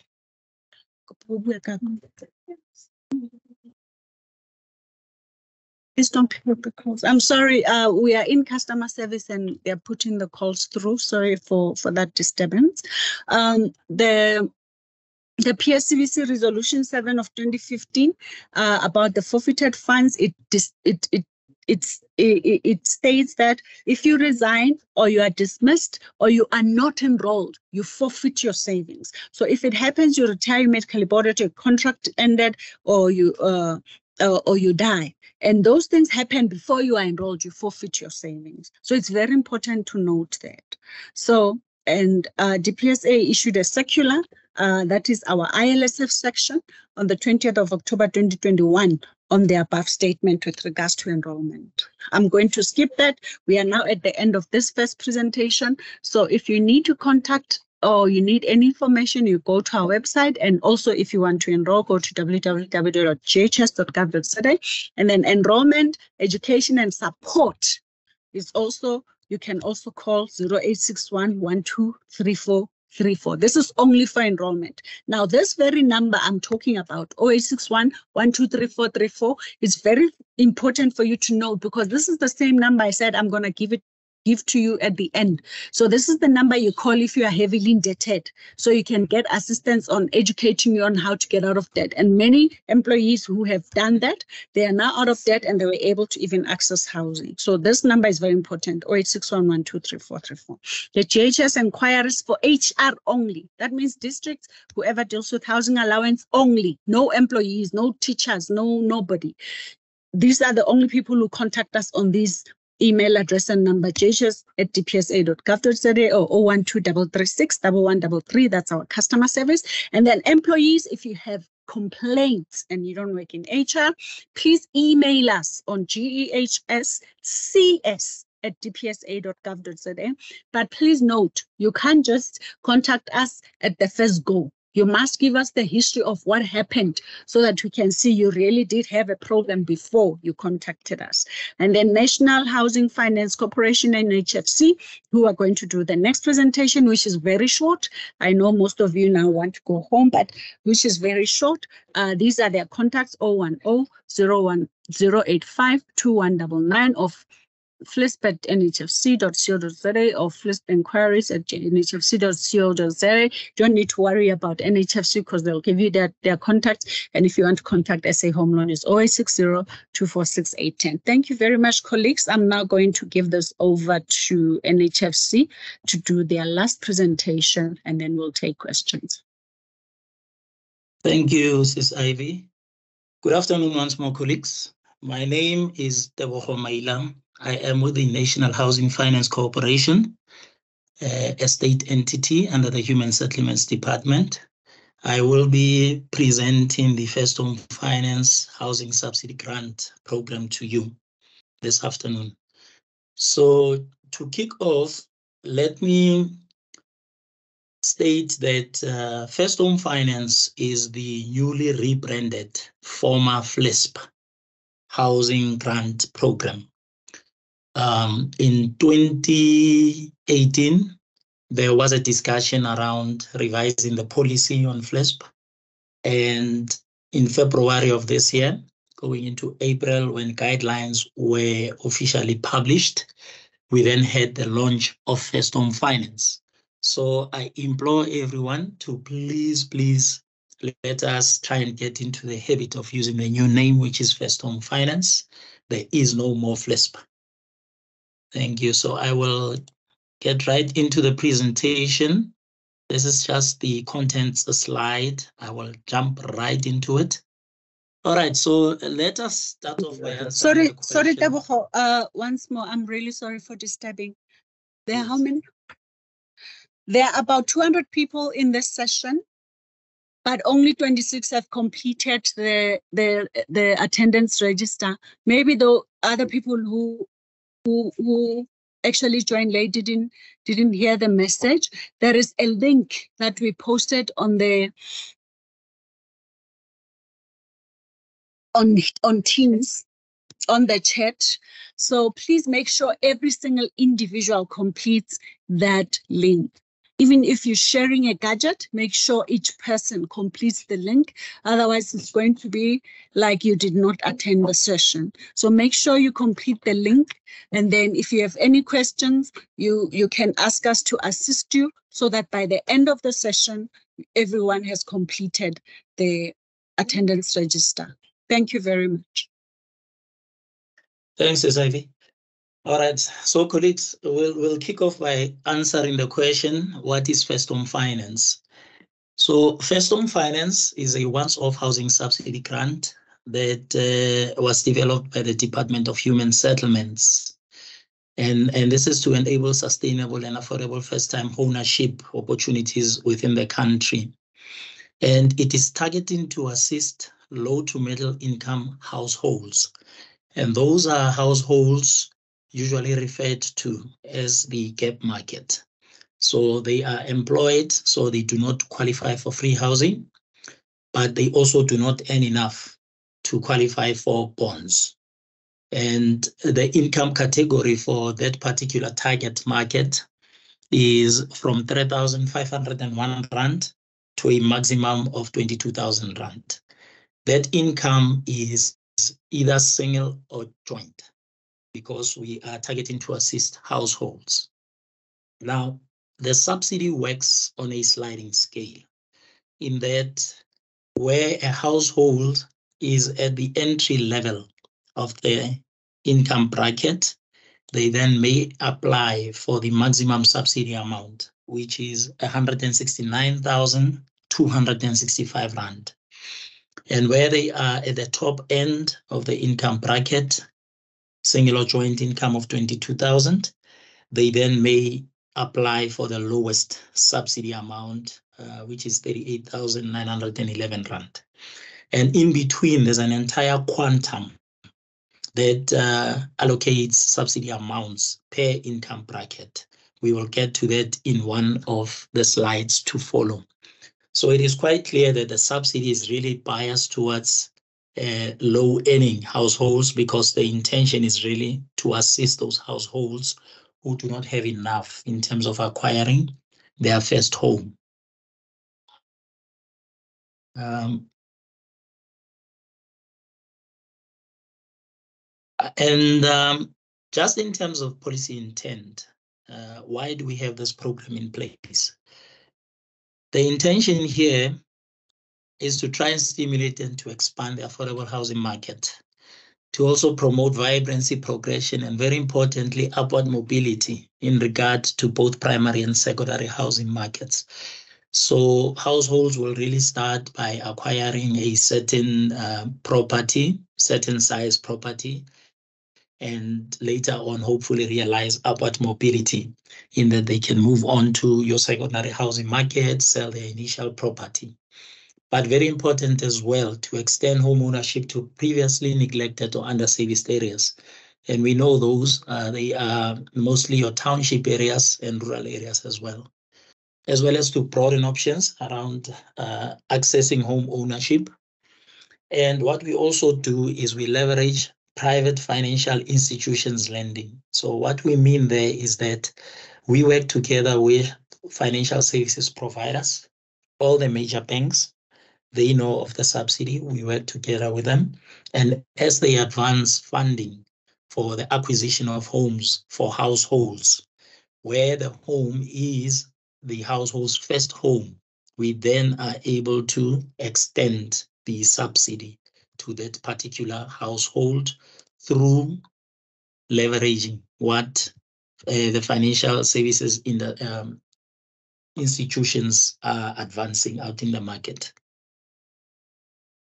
Please don't pick up the calls. I'm sorry, we are in customer service and they're putting the calls through. Sorry for that disturbance. The PSCVC Resolution 7 of 2015 about the forfeited funds, it it states that if you resign or you are dismissed or you are not enrolled, you forfeit your savings. So if it happens, you retire medically boarded, your contract ended, or you die, and those things happen before you are enrolled, you forfeit your savings. So it's very important to note that. So, and DPSA issued a circular, that is our ILSF section, on the 20th of October 2021 on the above statement with regards to enrollment. I'm going to skip that. We are now at the end of this first presentation. So if you need to contact or you need any information, you go to our website. And also if you want to enroll, go to www.ghs.gov.za. And then enrollment, education, and support is also, you can also call 0861 123434. This is only for enrollment. Now, this very number I'm talking about, 0861 123434, is very important for you to know, because this is the same number I said I'm going to give to you at the end. So this is the number you call if you are heavily indebted, so you can get assistance on educating you on how to get out of debt. And many employees who have done that, they are now out of debt and they were able to even access housing. So this number is very important, 0861 123434. The GEHS inquiries for HR only. That means districts, whoever deals with housing allowance only, no employees, no teachers, nobody. These are the only people who contact us on these email address and number, ghs@dpsa.gov.za or 012-336-1133. That's our customer service. And then employees, if you have complaints and you don't work in HR, please email us on GEHSCS@dpsa.gov.za. But please note, you can't just contact us at the first go. You must give us the history of what happened so that we can see you really did have a problem before you contacted us. And then National Housing Finance Corporation and HFC, who are going to do the next presentation, which is very short. I know most of you now want to go home, but which is very short. These are their contacts, 010-085-2199 of flisp@nhfc.co.za or flisp-inquiries@nhfc.co.za. Don't need to worry about NHFC because they'll give you their contacts. And if you want to contact SA Home Loan, it's 0860-246-810. Thank you very much, colleagues. I'm now going to give this over to NHFC to do their last presentation, and then we'll take questions. Thank you, Sis Ivy. Good afternoon once more, colleagues. My name is Tebogo Maila. I am with the National Housing Finance Corporation, a state entity under the Human Settlements Department. I will be presenting the First Home Finance Housing Subsidy Grant Program to you this afternoon. So to kick off, let me state that First Home Finance is the newly rebranded former FLISP Housing Grant Program. In 2018, there was a discussion around revising the policy on FLISP. And in February of this year, going into April, when guidelines were officially published, we then had the launch of First Home Finance. So I implore everyone to please let us try and get into the habit of using the new name, which is First Home Finance. There is no more FLISP. Thank you. So I will get right into the presentation. This is just the contents slide. I will jump right into it. All right, so let us start off by Sorry, Tebogo. Once more, I'm really sorry for disturbing. There are how many? There are about 200 people in this session, but only 26 have completed the attendance register. Maybe the other people who actually joined late didn't hear the message. There is a link that we posted on Teams on the chat. So please make sure every single individual completes that link. Even if you're sharing a gadget, make sure each person completes the link. Otherwise, it's going to be like you did not attend the session. So make sure you complete the link. And then if you have any questions, you can ask us to assist you so that by the end of the session, everyone has completed the attendance register. Thank you very much. Thanks, SIV. All right, so colleagues, we'll kick off by answering the question, what is First Home Finance? So First Home Finance is a once-off housing subsidy grant that was developed by the Department of Human Settlements. And this is to enable sustainable and affordable first-time ownership opportunities within the country. And it is targeting to assist low to middle income households. And those are households usually referred to as the gap market. So they are employed, so they do not qualify for free housing, but they also do not earn enough to qualify for bonds. And the income category for that particular target market is from 3,501 Rand to a maximum of 22,000 Rand. That income is either single or joint, because we are targeting to assist households. Now, the subsidy works on a sliding scale, in that where a household is at the entry level of the income bracket, they then may apply for the maximum subsidy amount, which is 169,265 Rand. And where they are at the top end of the income bracket, single or joint income of 22,000, they then may apply for the lowest subsidy amount, which is 38,911 Rand. And in between, there's an entire quantum that allocates subsidy amounts per income bracket. We will get to that in one of the slides to follow. So it is quite clear that the subsidy is really biased towards low earning households, because the intention is really to assist those households who do not have enough in terms of acquiring their first home. Just in terms of policy intent, why do we have this program in place? The intention here is to try and stimulate and to expand the affordable housing market, to also promote vibrancy, progression, and very importantly, upward mobility in regard to both primary and secondary housing markets. So households will really start by acquiring a certain property, certain size property, and later on hopefully realize upward mobility in that they can move on to your secondary housing market, sell their initial property. But very important as well to extend home ownership to previously neglected or underserviced areas. And we know those, they are mostly your township areas and rural areas as well as to broaden options around accessing home ownership. And what we also do is we leverage private financial institutions lending. So what we mean there is that we work together with financial services providers, all the major banks. They know of the subsidy, we work together with them. And as they advance funding for the acquisition of homes for households, where the home is the household's first home, we then are able to extend the subsidy to that particular household through leveraging what the financial services in the institutions are advancing out in the market.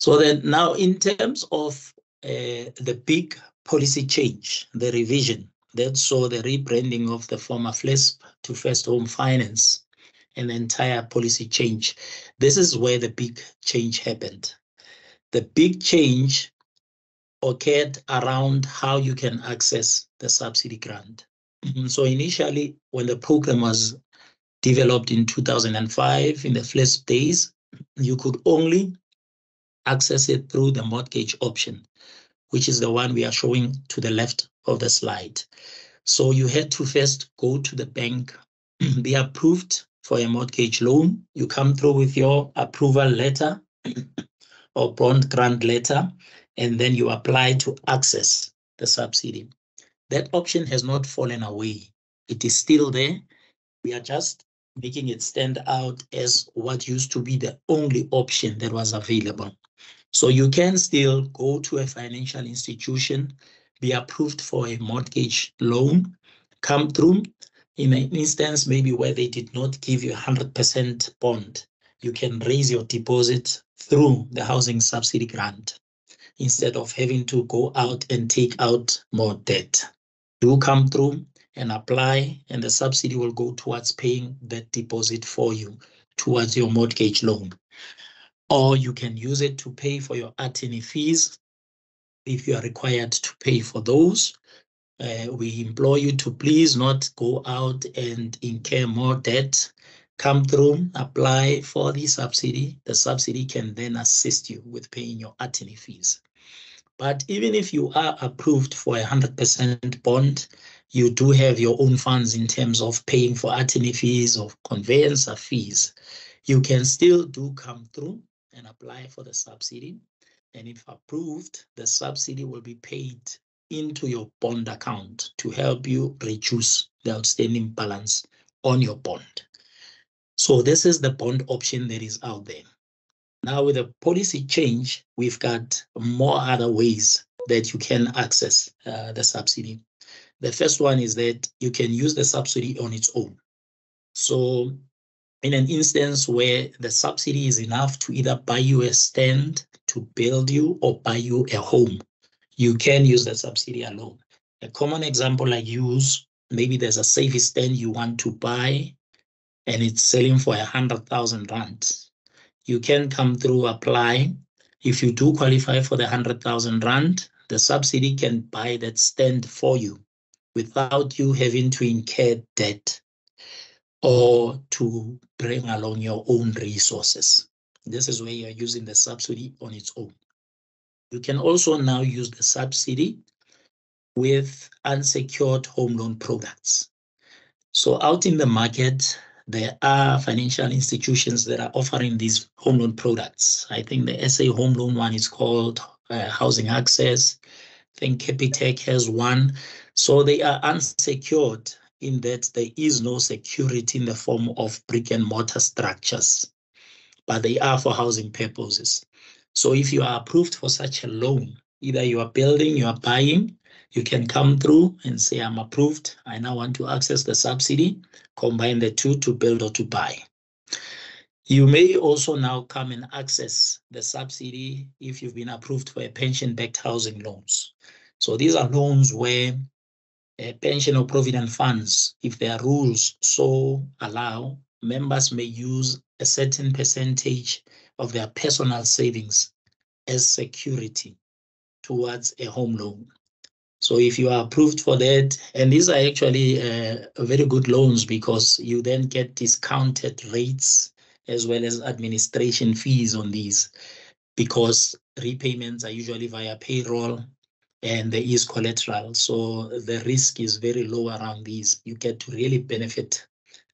So then now in terms of the big policy change, the revision that saw the rebranding of the former FLESP to First Home Finance, and the entire policy change, this is where the big change happened. The big change occurred around how you can access the subsidy grant. So initially, when the program was developed in 2005, in the FLESP days, you could only access it through the mortgage option, which is the one we are showing to the left of the slide. So you had to first go to the bank, be approved for a mortgage loan. You come through with your approval letter or bond grant letter, and then you apply to access the subsidy. That option has not fallen away. It is still there. We are just making it stand out as what used to be the only option that was available. So you can still go to a financial institution, be approved for a mortgage loan, come through. In an instance maybe where they did not give you 100% bond, you can raise your deposit through the housing subsidy grant instead of having to go out and take out more debt. Do come through and apply, and the subsidy will go towards paying that deposit for you towards your mortgage loan. Or you can use it to pay for your attorney fees if you are required to pay for those. We implore you to please not go out and incur more debt. Come through, apply for the subsidy. The subsidy can then assist you with paying your attorney fees. But even if you are approved for 100% bond, you do have your own funds in terms of paying for attorney fees or conveyancer fees. You can still do come through and apply for the subsidy. And if approved, the subsidy will be paid into your bond account to help you reduce the outstanding balance on your bond. So this is the bond option that is out there. Now with the policy change, we've got more other ways that you can access the subsidy. The first one is that you can use the subsidy on its own. So in an instance where the subsidy is enough to either buy you a stand to build you or buy you a home, you can use the subsidy alone. A common example I use, maybe there's a service stand you want to buy and it's selling for 100,000 rand. You can come through, apply. If you do qualify for the 100,000 rand, the subsidy can buy that stand for you without you having to incur debt or to bring along your own resources. This is where you're using the subsidy on its own. You can also now use the subsidy with unsecured home loan products. So out in the market, there are financial institutions that are offering these home loan products. I think the SA home loan one is called Housing Access. I think Capitec has one. So they are unsecured in that there is no security in the form of brick and mortar structures, but they are for housing purposes. So if you are approved for such a loan, either you are building, you are buying, you can come through and say, I'm approved. I now want to access the subsidy, combine the two to build or to buy. You may also now come and access the subsidy if you've been approved for a pension-backed housing loans. So these are loans where pension or provident funds, if their rules so allow, members may use a certain percentage of their personal savings as security towards a home loan. So if you are approved for that, and these are actually very good loans because you then get discounted rates as well as administration fees on these, because repayments are usually via payroll and there is collateral. So the risk is very low around these. You get to really benefit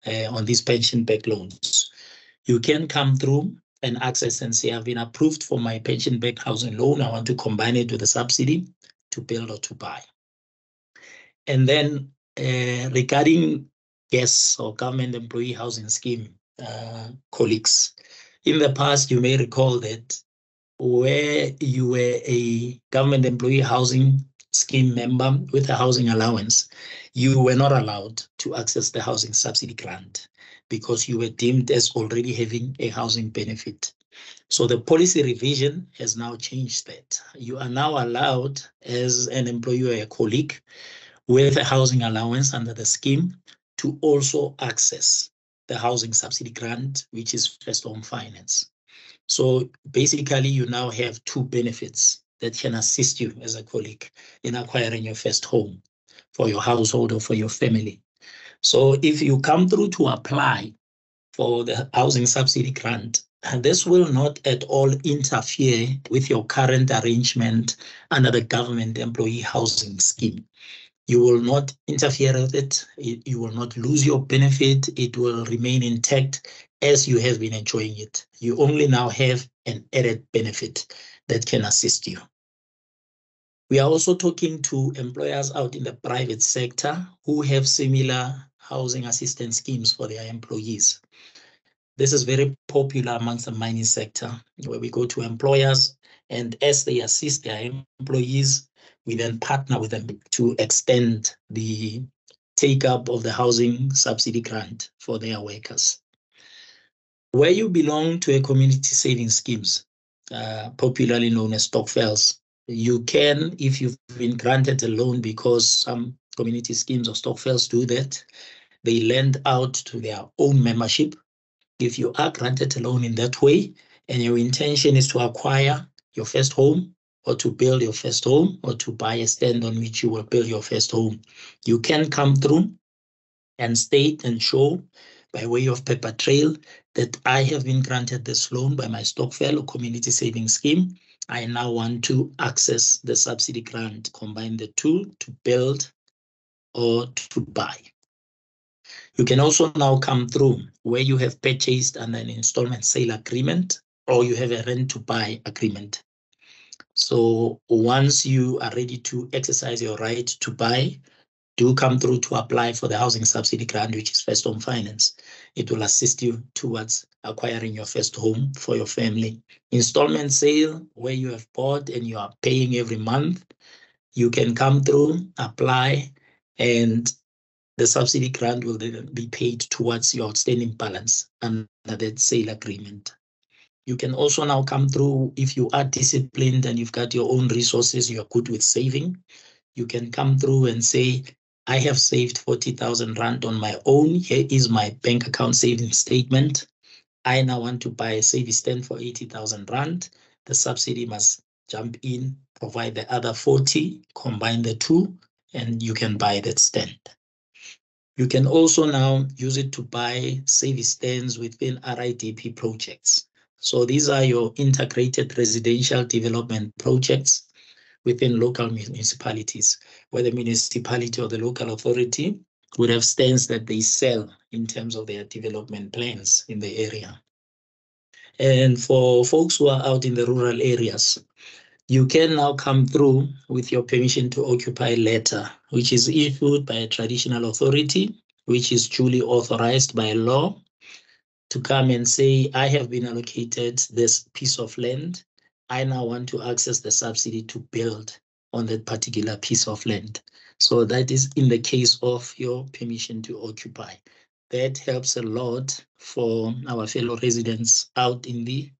on these pension-backed loans. You can come through and access and say, I've been approved for my pension-backed housing loan. I want to combine it with a subsidy to build or to buy. And then regarding GEHS or Government Employee Housing Scheme, colleagues, in the past, you may recall that where you were a Government Employee Housing Scheme member with a housing allowance, you were not allowed to access the housing subsidy grant because you were deemed as already having a housing benefit. So the policy revision has now changed that. You are now allowed as an employee or a colleague with a housing allowance under the scheme to also access the housing subsidy grant, which is First Home Finance. So basically, you now have two benefits that can assist you as a colleague in acquiring your first home for your household or for your family. So if you come through to apply for the housing subsidy grant, and this will not at all interfere with your current arrangement under the Government Employee Housing Scheme. You will not interfere with it. You will not lose your benefit. It will remain intact as you have been enjoying it. You only now have an added benefit that can assist you. We are also talking to employers out in the private sector who have similar housing assistance schemes for their employees. This is very popular amongst the mining sector, where we go to employers and as they assist their employees, we then partner with them to extend the take-up of the housing subsidy grant for their workers. Where you belong to a community savings schemes, popularly known as stokvels, you can, if you've been granted a loan, because some community schemes or stokvels do that, they lend out to their own membership. If you are granted a loan in that way, and your intention is to acquire your first home, or to build your first home, or to buy a stand on which you will build your first home, you can come through and state and show by way of paper trail that I have been granted this loan by my stokvel or community savings scheme. I now want to access the subsidy grant, combine the two to build or to buy. You can also now come through where you have purchased an installment sale agreement, or you have a rent to buy agreement. So once you are ready to exercise your right to buy, do come through to apply for the housing subsidy grant, which is First Home Finance. It will assist you towards acquiring your first home for your family. Installment sale, where you have bought and you are paying every month, you can come through, apply, and the subsidy grant will then be paid towards your outstanding balance under that sale agreement. You can also now come through if you are disciplined and you've got your own resources, you're good with saving. You can come through and say, I have saved 40,000 Rand on my own. Here is my bank account saving statement. I now want to buy a savings stand for 80,000 Rand. The subsidy must jump in, provide the other 40, combine the two, and you can buy that stand. You can also now use it to buy savings stands within RIDP projects. So these are your integrated residential development projects within local municipalities, where the municipality or the local authority would have stands that they sell in terms of their development plans in the area. And for folks who are out in the rural areas, you can now come through with your permission to occupy letter, which is issued by a traditional authority, which is duly authorized by law, to come and say, I have been allocated this piece of land. I now want to access the subsidy to build on that particular piece of land. So that is in the case of your permission to occupy. That helps a lot for our fellow residents out in the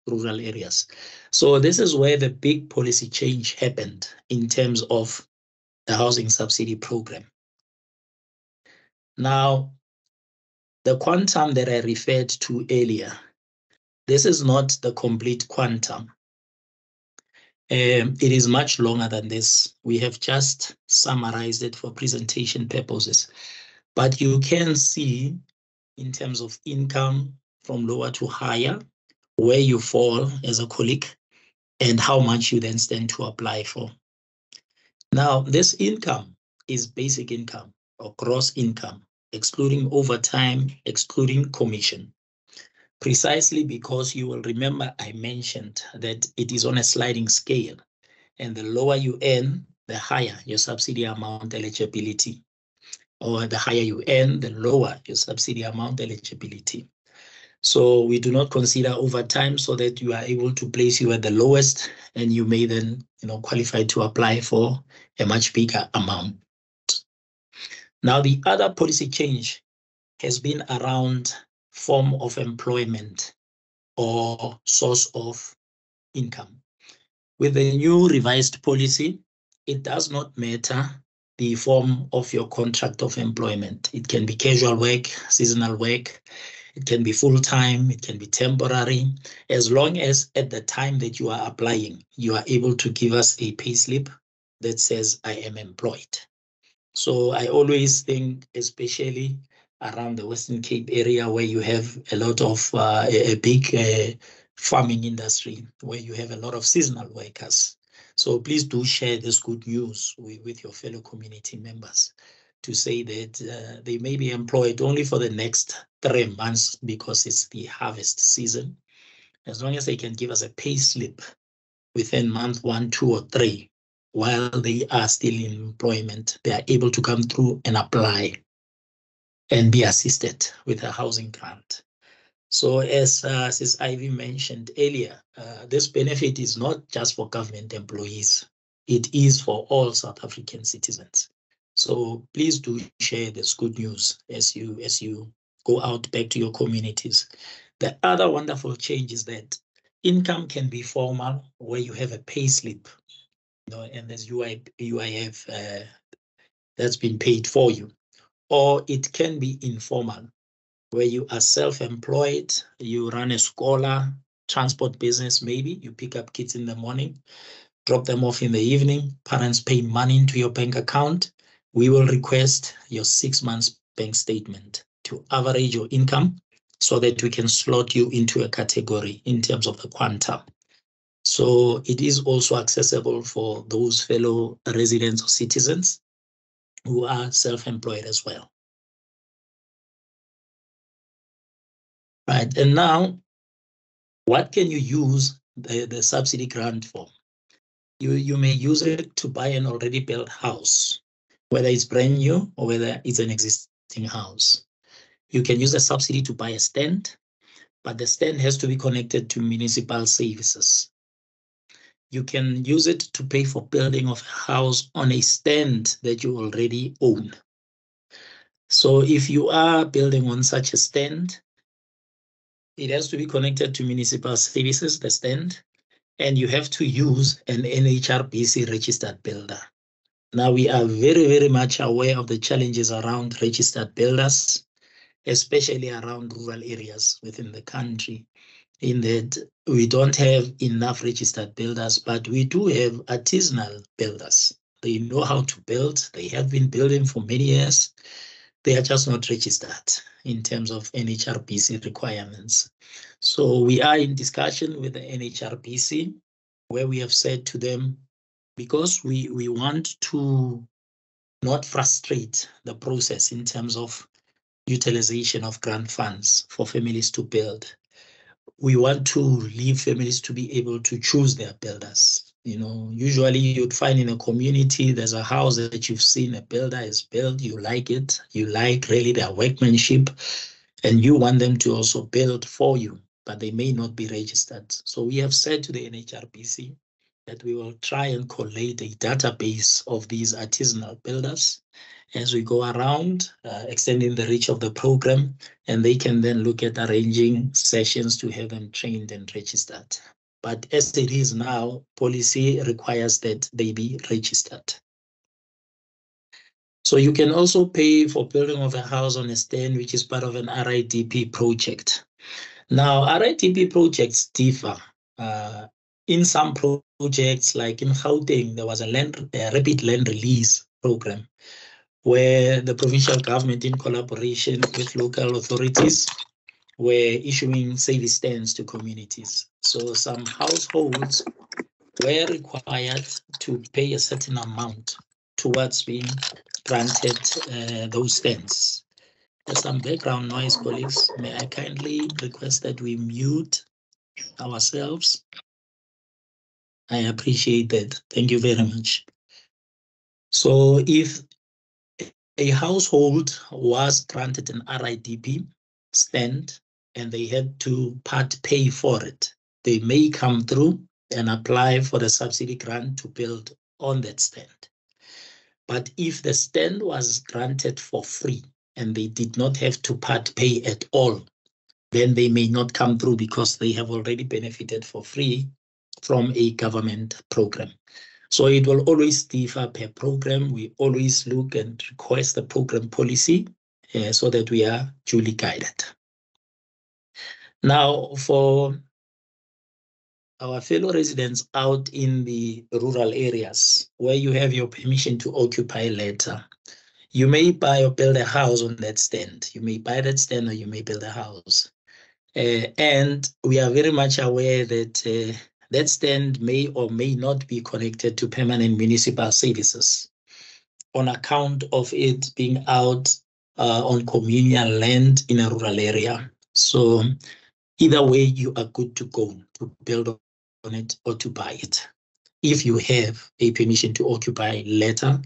rural areas. So this is where the big policy change happened in terms of the housing subsidy program. Now, the quantum that I referred to earlier, this is not the complete quantum. It is much longer than this. We have just summarized it for presentation purposes. But you can see in terms of income from lower to higher, where you fall as a colleague and how much you then stand to apply for. Now, this income is basic income or gross income, excluding overtime, excluding commission. Precisely because you will remember I mentioned that it is on a sliding scale, and the lower you earn, the higher your subsidy amount eligibility, or the higher you earn, the lower your subsidy amount eligibility. So we do not consider overtime so that you are able to place you at the lowest, and you may then qualify to apply for a much bigger amount. Now, the other policy change has been around form of employment or source of income. With the new revised policy, it does not matter the form of your contract of employment. It can be casual work, seasonal work, it can be full-time, it can be temporary, as long as at the time that you are applying, you are able to give us a payslip that says, I am employed. So I always think, especially around the Western Cape area, where you have a lot of a big farming industry, where you have a lot of seasonal workers. So please do share this good news with your fellow community members to say that they may be employed only for the next 3 months because it's the harvest season. As long as they can give us a pay slip within month 1, 2, or 3, while they are still in employment, they are able to come through and apply and be assisted with a housing grant. So as Ms. Ivy mentioned earlier, this benefit is not just for government employees. it is for all South African citizens. So please do share this good news as you go out back to your communities. The other wonderful change is that income can be formal, where you have a pay slip, and there's UIF that's been paid for you, or it can be informal, where you are self-employed, you run a scholar transport business, maybe you pick up kids in the morning, drop them off in the evening, parents pay money into your bank account. We will request your 6 months bank statement to average your income so that we can slot you into a category in terms of the quantum. So it is also accessible for those fellow residents or citizens who are self-employed as well. Right, and now, what can you use the subsidy grant for? You may use it to buy an already built house, whether it's brand new or whether it's an existing house. You can use the subsidy to buy a stand, but the stand has to be connected to municipal services. You can use it to pay for building of a house on a stand that you already own. So if you are building on such a stand, it has to be connected to municipal services, the stand, and you have to use an NHRBC registered builder. Now, we are very, very much aware of the challenges around registered builders, especially around rural areas within the country, in that we don't have enough registered builders, but we do have artisanal builders. They know how to build. They have been building for many years. They are just not registered in terms of NHRBC requirements. So we are in discussion with the NHRBC, where we have said to them, because we want to not frustrate the process in terms of utilization of grant funds for families to build. We want to leave families to be able to choose their builders. Usually you'd find in a community, there's a house that you've seen a builder is built, you like it, you like really their workmanship, and you want them to also build for you, but they may not be registered. So we have said to the NHRBC that we will try and collate a database of these artisanal builders as we go around, extending the reach of the program, and they can then look at arranging sessions to have them trained and registered. But as it is now, policy requires that they be registered. So you can also pay for building of a house on a stand, which is part of an RIDP project. Now, RIDP projects differ. In some projects, like in Gauteng, there was a rapid land release program, where the provincial government, in collaboration with local authorities, were issuing service stands to communities. So some households were required to pay a certain amount towards being granted those stands. There's some background noise, colleagues. May I kindly request that we mute ourselves? I appreciate that. Thank you very much. So if a household was granted an RIDP stand and they had to part pay for it, they may come through and apply for the subsidy grant to build on that stand. But if the stand was granted for free and they did not have to part pay at all, then they may not come through because they have already benefited for free from a government program. So it will always differ per program. We always look and request the program policy so that we are duly guided. Now, for our fellow residents out in the rural areas where you have your permission to occupy letter, you may buy or build a house on that stand. You may buy that stand or you may build a house. And we are very much aware that that stand may or may not be connected to permanent municipal services on account of it being out on communal land in a rural area. So either way, you are good to go to build on it or to buy it, if you have a permission to occupy letter,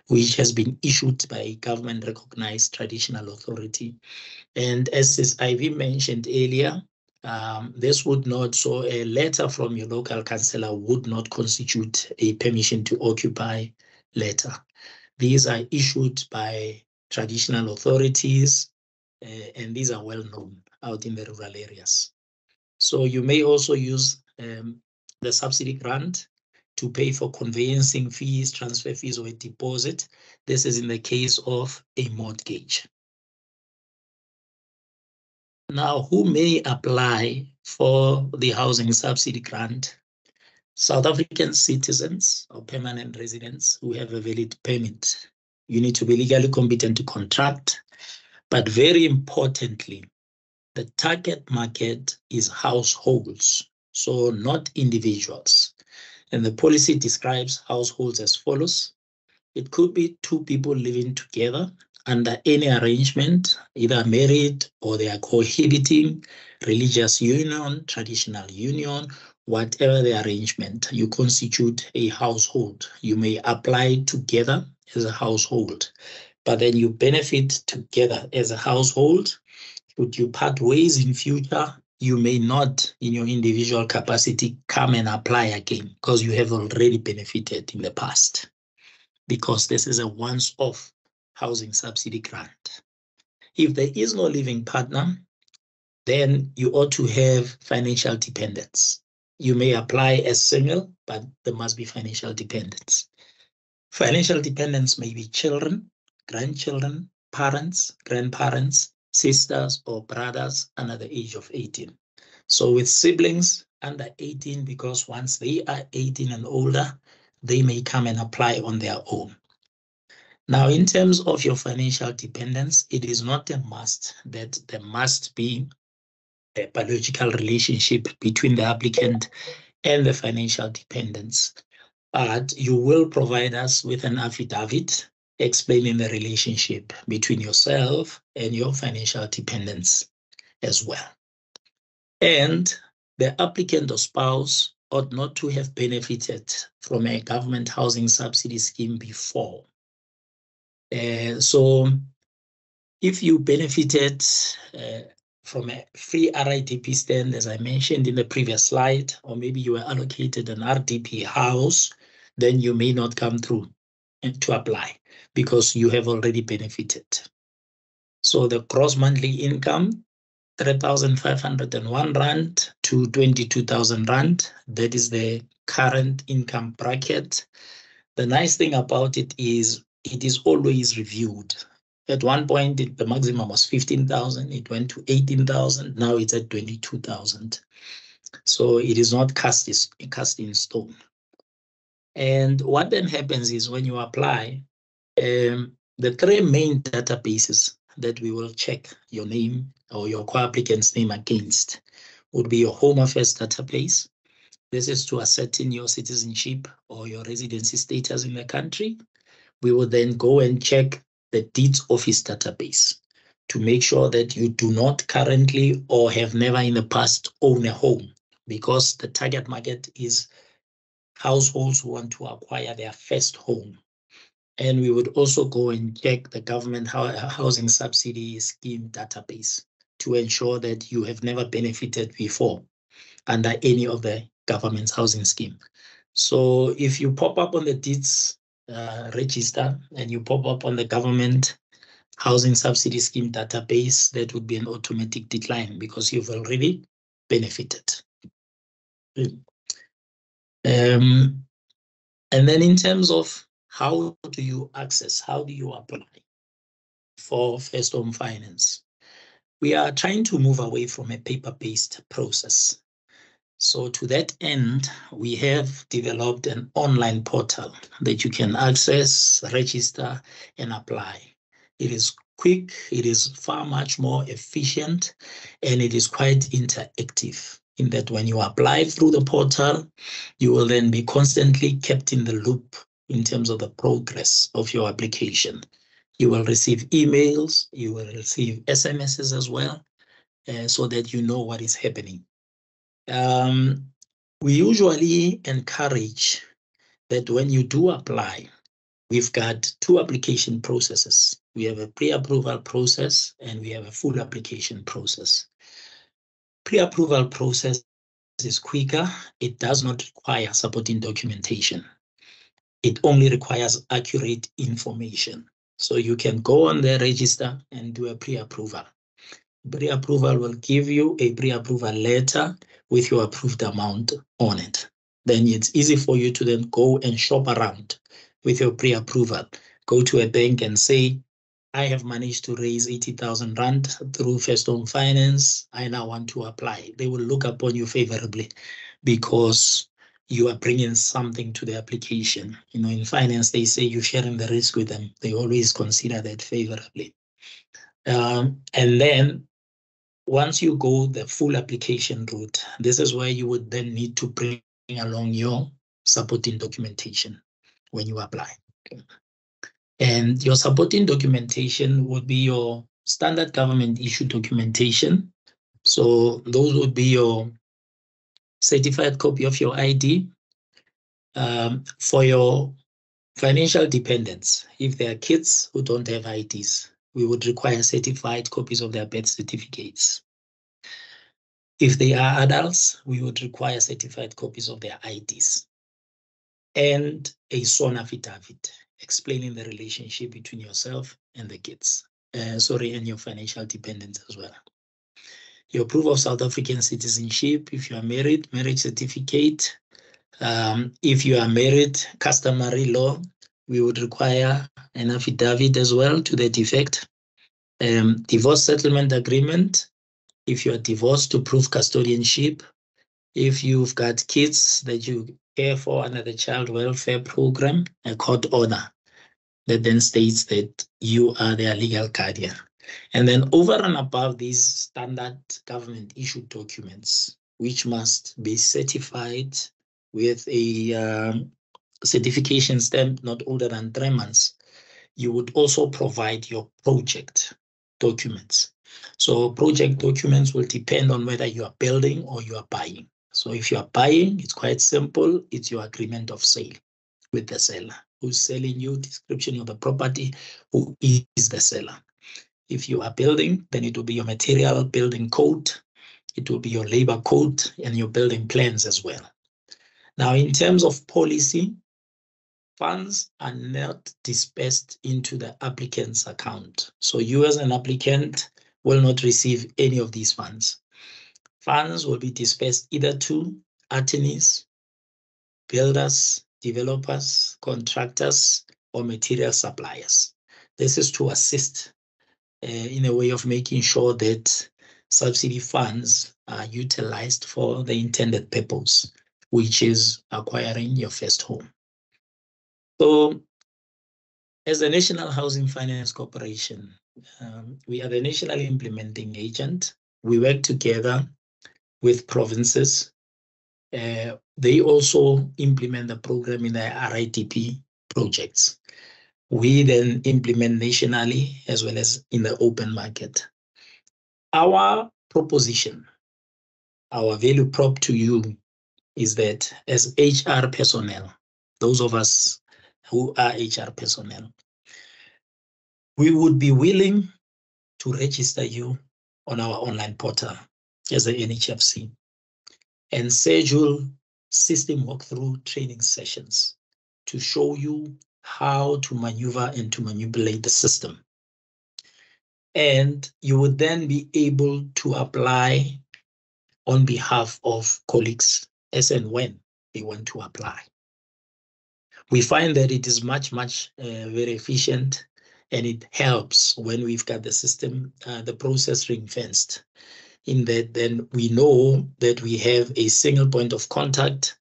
which has been issued by a government-recognized traditional authority. And as Ms. Ivy mentioned earlier, This would not, so a letter from your local councillor would not constitute a permission to occupy letter. These are issued by traditional authorities, and these are well known out in the rural areas. So you may also use the subsidy grant to pay for conveyancing fees, transfer fees, or a deposit. This is in the case of a mortgage. Now, who may apply for the housing subsidy grant? South African citizens or permanent residents who have a valid permit. You need to be legally competent to contract, but very importantly, the target market is households, so not individuals. And the policy describes households as follows. It could be two people living together under any arrangement, either married or they are cohabiting, religious union, traditional union, whatever the arrangement, you constitute a household. You may apply together as a household, but then you benefit together as a household. Should you part ways in future, you may not, in your individual capacity, come and apply again because you have already benefited in the past, because this is a once-off housing subsidy grant. If there is no living partner, then you ought to have financial dependence. You may apply as single, but there must be financial dependence. Financial dependence may be children, grandchildren, parents, grandparents, sisters or brothers under the age of 18. So with siblings under 18, because once they are 18 and older, they may come and apply on their own. Now, in terms of your financial dependence, it is not a must that there must be a biological relationship between the applicant and the financial dependents. But you will provide us with an affidavit explaining the relationship between yourself and your financial dependents as well. And the applicant or spouse ought not to have benefited from a government housing subsidy scheme before. So if you benefited from a free RIDP stand, as I mentioned in the previous slide, or maybe you were allocated an RDP house, then you may not come through to apply because you have already benefited. So the gross monthly income, 3,501 Rand to 22,000 Rand. That is the current income bracket. The nice thing about it is always reviewed. At one point, the maximum was 15,000. It went to 18,000. Now it's at 22,000. So it is not cast in stone. And what then happens is when you apply, the three main databases that we will check your name or your co-applicant's name against would be your Home Affairs database. This is to ascertain your citizenship or your residency status in the country. We will then go and check the Deeds Office database to make sure that you do not currently or have never in the past owned a home, because the target market is households who want to acquire their first home. And we would also go and check the government housing subsidy scheme database to ensure that you have never benefited before under any of the government's housing scheme. So if you pop up on the deeds register and you pop up on the government housing subsidy scheme database, that would be an automatic decline because you've already benefited. And then in terms of how do you access, how do you apply for first home finance? We are trying to move away from a paper-based process. So to that end, we have developed an online portal that you can access, register, and apply. It is quick, it is far much more efficient, and it is quite interactive in that when you apply through the portal, you will then be constantly kept in the loop in terms of the progress of your application. You will receive emails, you will receive SMSs as well, so that you know what is happening. We usually encourage that when you do apply, we've got two application processes. We have a pre-approval process and we have a full application process. pre-approval process is quicker. It does not require supporting documentation. It only requires accurate information. So you can go on the register and do a pre-approval. Pre-approval will give you a pre-approval letter with your approved amount on it. Then it's easy for you to then go and shop around with your pre-approval. Go to a bank and say, I have managed to raise 80,000 Rand through First Home Finance. I now want to apply. They will look upon you favorably because you are bringing something to the application. You know, in finance, they say you're sharing the risk with them. They always consider that favorably. And then once you go the full application route, this is where you would then need to bring along your supporting documentation when you apply. Okay. And your supporting documentation would be your standard government issue documentation. So those would be your certified copy of your ID. For your financial dependents, if there are kids who don't have IDs, we would require certified copies of their birth certificates. If they are adults, we would require certified copies of their IDs and a sworn affidavit explaining the relationship between yourself and the kids, and your financial dependents as well. Your proof of South African citizenship, if you are married, marriage certificate. If you are married, customary law, we would require an affidavit as well to that effect. Divorce settlement agreement, if you are divorced, to prove custodianship. If you've got kids that you care for under the child welfare program, a court order that then states that you are their legal guardian. And then over and above these standard government issued documents, which must be certified with a certification stamp not older than 3 months, you would also provide your project documents. So project documents will depend on whether you are building or you are buying. So if you are buying, it's quite simple. It's your agreement of sale with the seller. Who's selling you, description of the property, who is the seller. If you are building, then it will be your material building code. It will be your labor code and your building plans as well. Now, in terms of policy, funds are not dispersed into the applicant's account. So you as an applicant will not receive any of these funds. Funds will be dispersed either to attorneys, builders, developers, contractors, or material suppliers. This is to assist in a way of making sure that subsidy funds are utilized for the intended purpose, which is acquiring your first home. So as a National Housing Finance Corporation, we are the national implementing agent. We work together with provinces. They also implement the program in the RITP projects. We then implement nationally as well as in the open market. Our proposition, our value prop to you is that as HR personnel, those of us who are HR personnel, we would be willing to register you on our online portal as a NHFC and schedule system walkthrough training sessions to show you how to maneuver and to manipulate the system. And you would then be able to apply on behalf of colleagues as and when they want to apply. We find that it is much very efficient, and it helps when we've got the system, the process ring-fenced, in that then we know that we have a single point of contact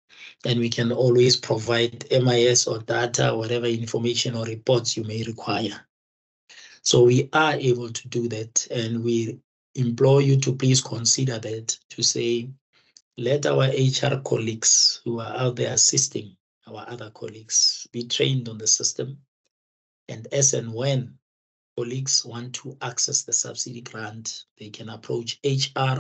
and we can always provide MIS or data, whatever information or reports you may require. So we are able to do that, and we implore you to please consider that, to say, let our HR colleagues who are out there assisting our other colleagues be trained on the system. And as and when colleagues want to access the subsidy grant, they can approach HR.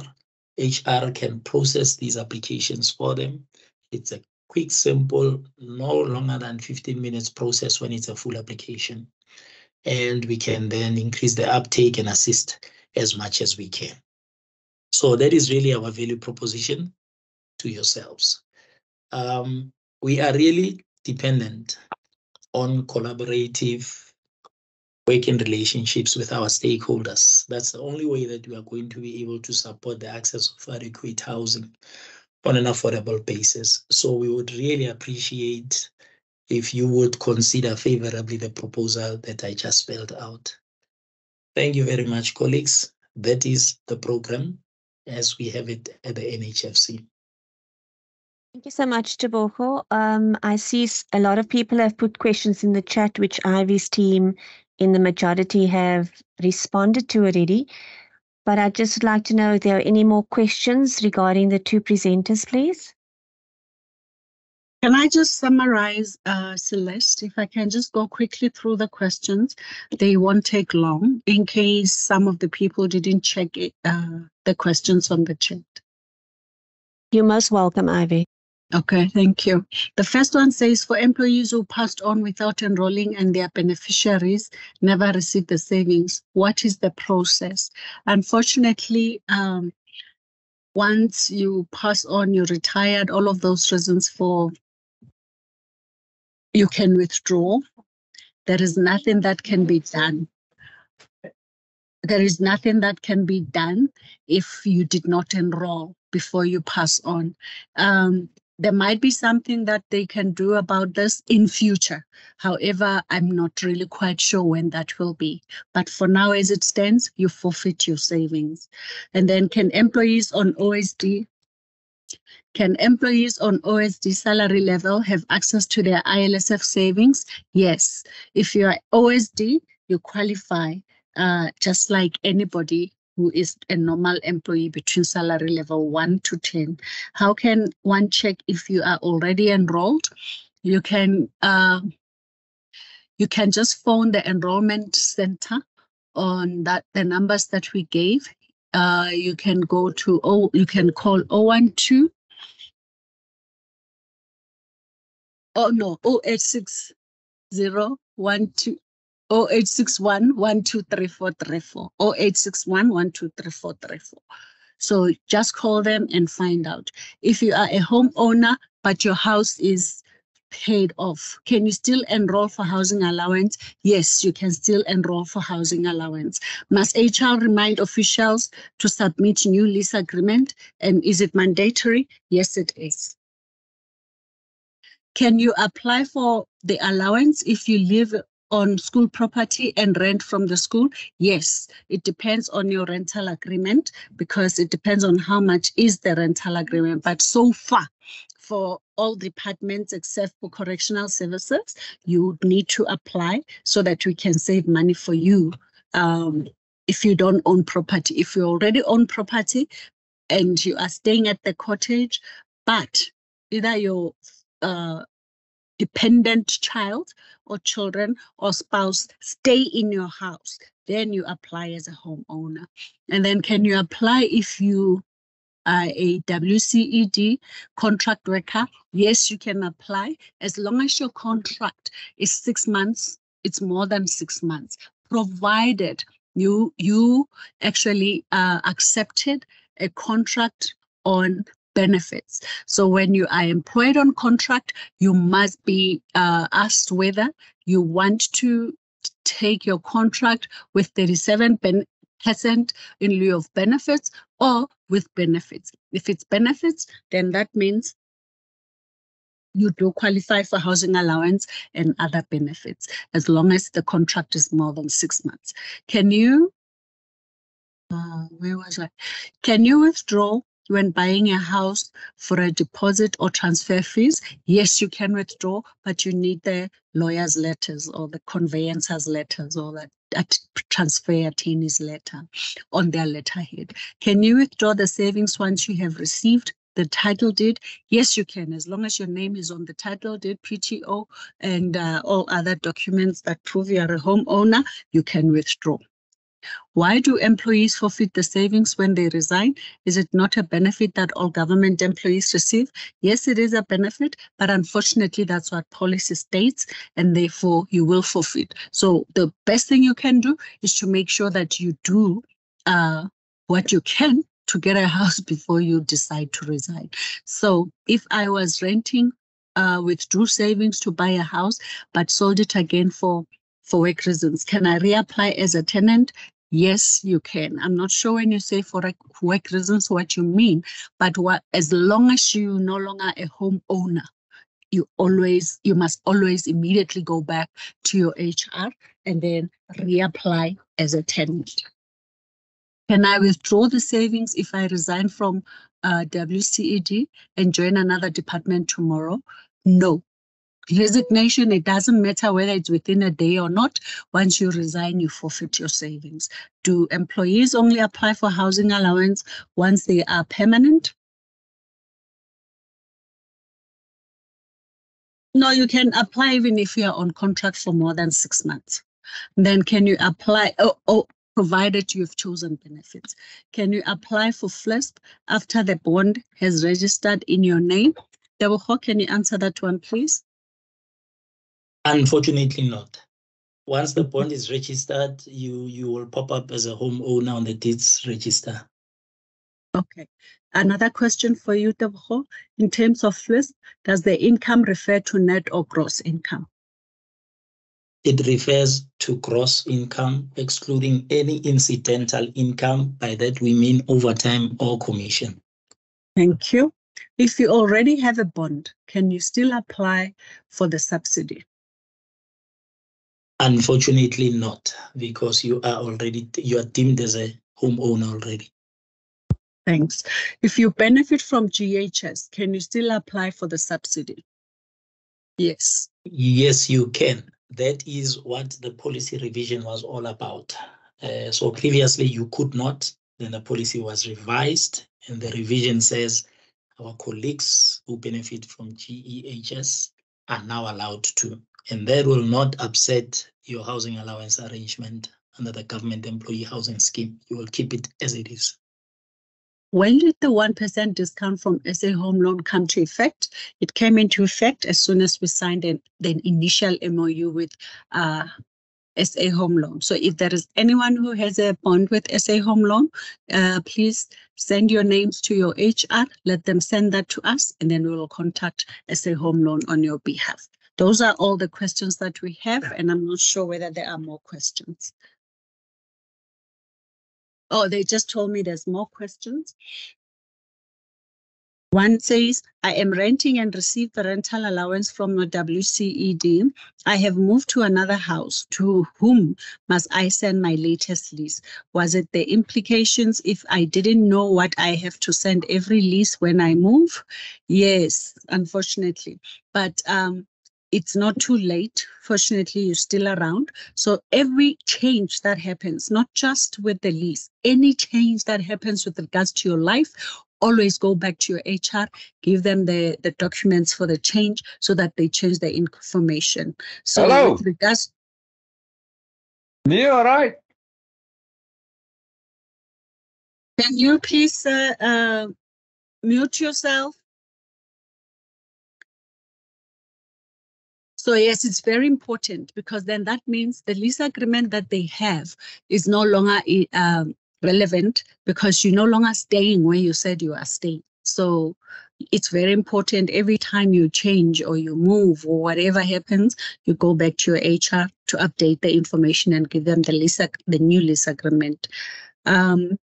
HR can process these applications for them. It's a quick, simple, no longer than 15 minutes process when it's a full application. And we can then increase the uptake and assist as much as we can. So that is really our value proposition to yourselves. We are really dependent on collaborative working relationships with our stakeholders. That's the only way that we are going to be able to support the access of adequate housing on an affordable basis. So we would really appreciate if you would consider favorably the proposal that I just spelled out. Thank you very much, colleagues. That is the program as we have it at the NHFC. Thank you so much, Tebogo. I see a lot of people have put questions in the chat, which Ivy's team in the majority have responded to already. But I'd just like to know if there are any more questions regarding the two presenters, please. Can I just summarize, Celeste, if I can just go quickly through the questions? They won't take long in case some of the people didn't check it, the questions on the chat. You're most welcome, Ivy. Okay, thank you. The first one says, for employees who passed on without enrolling and their beneficiaries never received the savings, what is the process? Unfortunately, once you pass on, you retired, all of those reasons for you can withdraw. There is nothing that can be done. There is nothing that can be done if you did not enroll before you pass on. There might be something that they can do about this in future. However, I'm not really quite sure when that will be. But for now, as it stands, you forfeit your savings. And then can employees on OSD salary level have access to their ILSF savings? Yes. If you are OSD, you qualify just like anybody who is a normal employee between salary level 1 to 10. How can one check if you are already enrolled? You can just phone the enrollment center on the numbers that we gave. You can go to you can call 012. Oh no, 0860 12 0861 123434 0861 123434. So just call them and find out. If you are a homeowner but your house is paid off, can you still enroll for housing allowance? Yes, you can still enroll for housing allowance. Must HR remind officials to submit new lease agreement? And is it mandatory? Yes, it is. Can you apply for the allowance if you live on school property and rent from the school? Yes, it depends on your rental agreement because it depends on how much is the rental agreement. But so far, for all departments except for correctional services, you need to apply so that we can save money for you if you don't own property. If you already own property and you are staying at the cottage, but either your dependent child or children or spouse stay in your house, then you apply as a homeowner. And then can you apply if you are a WCED contract worker? Yes, you can apply as long as your contract is 6 months. It's more than 6 months, provided you actually accepted a contract on benefits. So when you are employed on contract, you must be asked whether you want to take your contract with 37% in lieu of benefits or with benefits. If it's benefits, then that means you do qualify for housing allowance and other benefits, as long as the contract is more than 6 months. Can you, Can you withdraw when buying a house for a deposit or transfer fees? Yes, you can withdraw, but you need the lawyer's letters or the conveyancer's letters or the transfer attorney's letter on their letterhead. Can you withdraw the savings once you have received the title deed? Yes, you can, as long as your name is on the title deed, PTO, and all other documents that prove you are a homeowner, you can withdraw. Why do employees forfeit the savings when they resign? Is it not a benefit that all government employees receive? Yes, it is a benefit, but unfortunately, that's what policy states, and therefore you will forfeit. So the best thing you can do is to make sure that you do what you can to get a house before you decide to resign. So if I was renting, withdrew savings to buy a house, but sold it again for work reasons, can I reapply as a tenant? Yes, you can. I'm not sure when you say for work reasons what you mean, but as long as you're no longer a homeowner, you must always immediately go back to your HR and then reapply as a tenant. Can I withdraw the savings if I resign from WCED and join another department tomorrow? No. Resignation, it doesn't matter whether it's within a day or not. Once you resign, you forfeit your savings. Do employees only apply for housing allowance once they are permanent? No, you can apply even if you are on contract for more than 6 months. Then can you apply, provided you've chosen benefits? Can you apply for FLESP after the bond has registered in your name? Tebogo, can you answer that one, please? Unfortunately not. Once the bond is registered, you will pop up as a homeowner on the deeds register. Okay. Another question for you, Tebogo. In terms of FLESP, does the income refer to net or gross income? It refers to gross income, excluding any incidental income. By that, we mean overtime or commission. Thank you. If you already have a bond, can you still apply for the subsidy? Unfortunately not, because you are deemed as a homeowner already. Thanks. If you benefit from GEHS, can you still apply for the subsidy? Yes. Yes, you can. That is what the policy revision was all about. So previously you could not, then the policy was revised, and the revision says our colleagues who benefit from GEHS are now allowed to. And that will not upset your housing allowance arrangement under the government employee housing scheme. You will keep it as it is. When did the 1% discount from SA Home Loan come to effect? It came into effect as soon as we signed the initial MOU with SA Home Loan. So if there is anyone who has a bond with SA Home Loan, please send your names to your HR, let them send that to us, and then we will contact SA Home Loan on your behalf. Those are all the questions that we have, and I'm not sure whether there are more questions. Oh, they just told me there's more questions. One says, I am renting and receive the rental allowance from the WCED. I have moved to another house. To whom must I send my latest lease? Was it the implications if I didn't know what I have to send every lease when I move? Yes, unfortunately. But it's not too late. Fortunately, you're still around. So every change that happens, not just with the lease, any change that happens with regards to your life, always go back to your HR, give them the documents for the change so that they change the information. So Hello. with regards... Me all right? Can you please mute yourself? So yes, it's very important because then that means the lease agreement that they have is no longer relevant because you're no longer staying where you said you are staying. So it's very important every time you change or you move or whatever happens, you go back to your HR to update the information and give them the new lease agreement.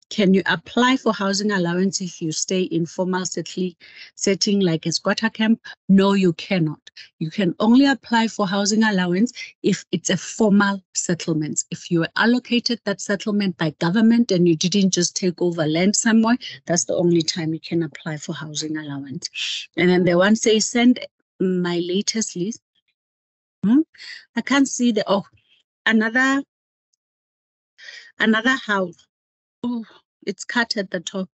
Can you apply for housing allowance if you stay in formal setting like a squatter camp? No, you cannot. You can only apply for housing allowance if it's a formal settlement. If you were allocated that settlement by government and you didn't just take over land somewhere, that's the only time you can apply for housing allowance. And then the one says, send my latest lease. I can't see another house. Oh, it's cut at the top.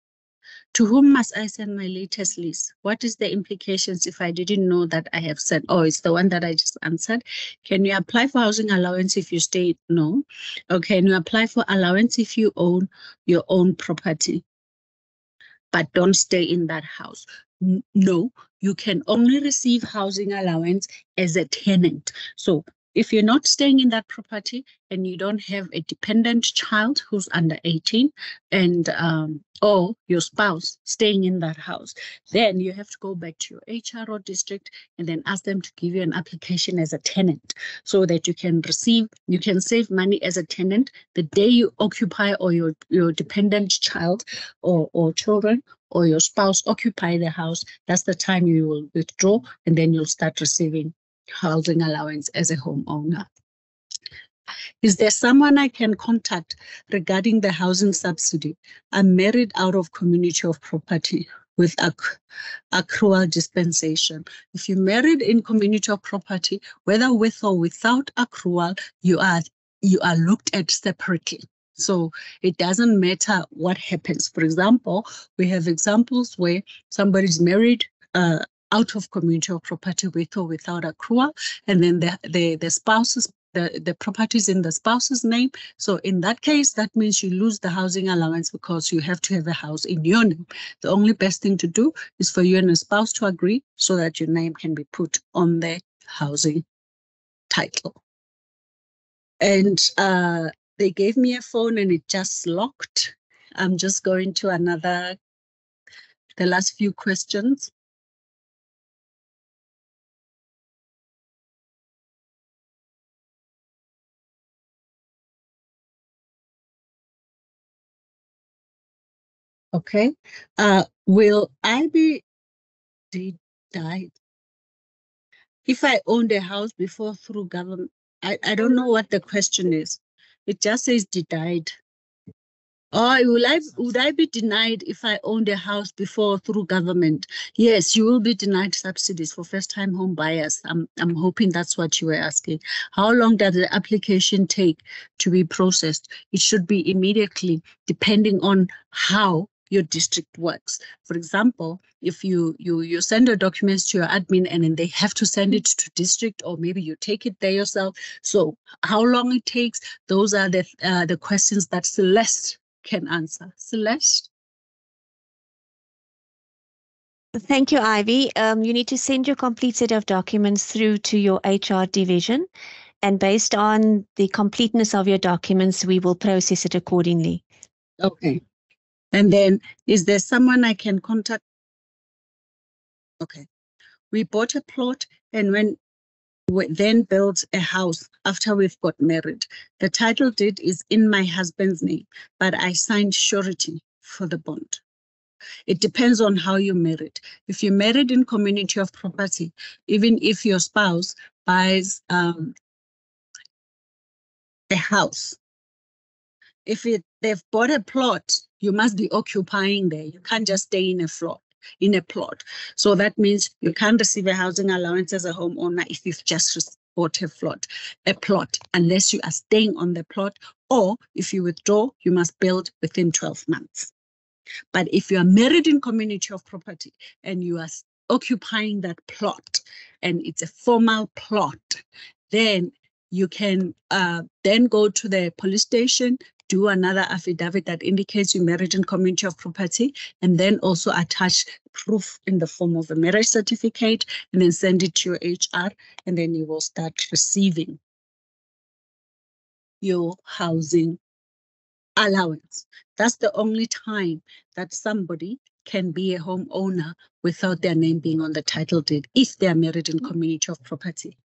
To whom must I send my latest lease? What is the implications if I didn't know that I have sent? Oh, it's the one that I just answered. Can you apply for housing allowance if you stay? No. Okay, can you apply for allowance if you own your own property, but don't stay in that house? No, you can only receive housing allowance as a tenant. So if you're not staying in that property and you don't have a dependent child who's under 18 and or your spouse staying in that house, then you have to go back to your HR or district and then ask them to give you an application as a tenant so that you can save money as a tenant the day you occupy or your dependent child or children or your spouse occupy the house. That's the time you will withdraw and then you'll start receiving housing allowance as a homeowner. Is there someone I can contact regarding the housing subsidy? I'm married out of community of property with accrual dispensation. If you're married in community of property, whether with or without accrual, you are looked at separately. So it doesn't matter what happens. For example, we have examples where somebody's married out of community of property with or without accrual, and then the spouse's the property is in the spouse's name. So in that case, that means you lose the housing allowance because you have to have a house in your name. The only best thing to do is for you and a spouse to agree so that your name can be put on the housing title. And they gave me a phone and it just locked. I'm just going to the last few questions. Okay. Will I be died if I owned a house before through government? I don't know what the question is. It just says denied. Or would I be denied if I owned a house before through government? Yes, you will be denied subsidies for first-time home buyers. I'm hoping that's what you were asking. How long does the application take to be processed? It should be immediately, depending on how your district works. For example, if you send your documents to your admin and then they have to send it to district, or maybe you take it there yourself. So how long it takes, those are the questions that Celeste can answer. Celeste? Thank you, Ivy. You need to send your complete set of documents through to your HR division, and based on the completeness of your documents, we will process it accordingly. Okay. And then, is there someone I can contact? Okay. We bought a plot and we then built a house after we've got married. The title deed is in my husband's name, but I signed surety for the bond. It depends on how you married. If you're married in community of property, even if your spouse buys a house, if they've bought a plot, you must be occupying there. You can't just stay in a plot. So that means you can't receive a housing allowance as a homeowner if you've just bought a plot, unless you are staying on the plot, or if you withdraw, you must build within 12 months. But if you are married in community of property and you are occupying that plot and it's a formal plot, then you can then go to the police station, do another affidavit that indicates you're married in community of property, and then also attach proof in the form of a marriage certificate, and then send it to your HR, and then you will start receiving your housing allowance. That's the only time that somebody can be a homeowner without their name being on the title deed, if they are married in community of property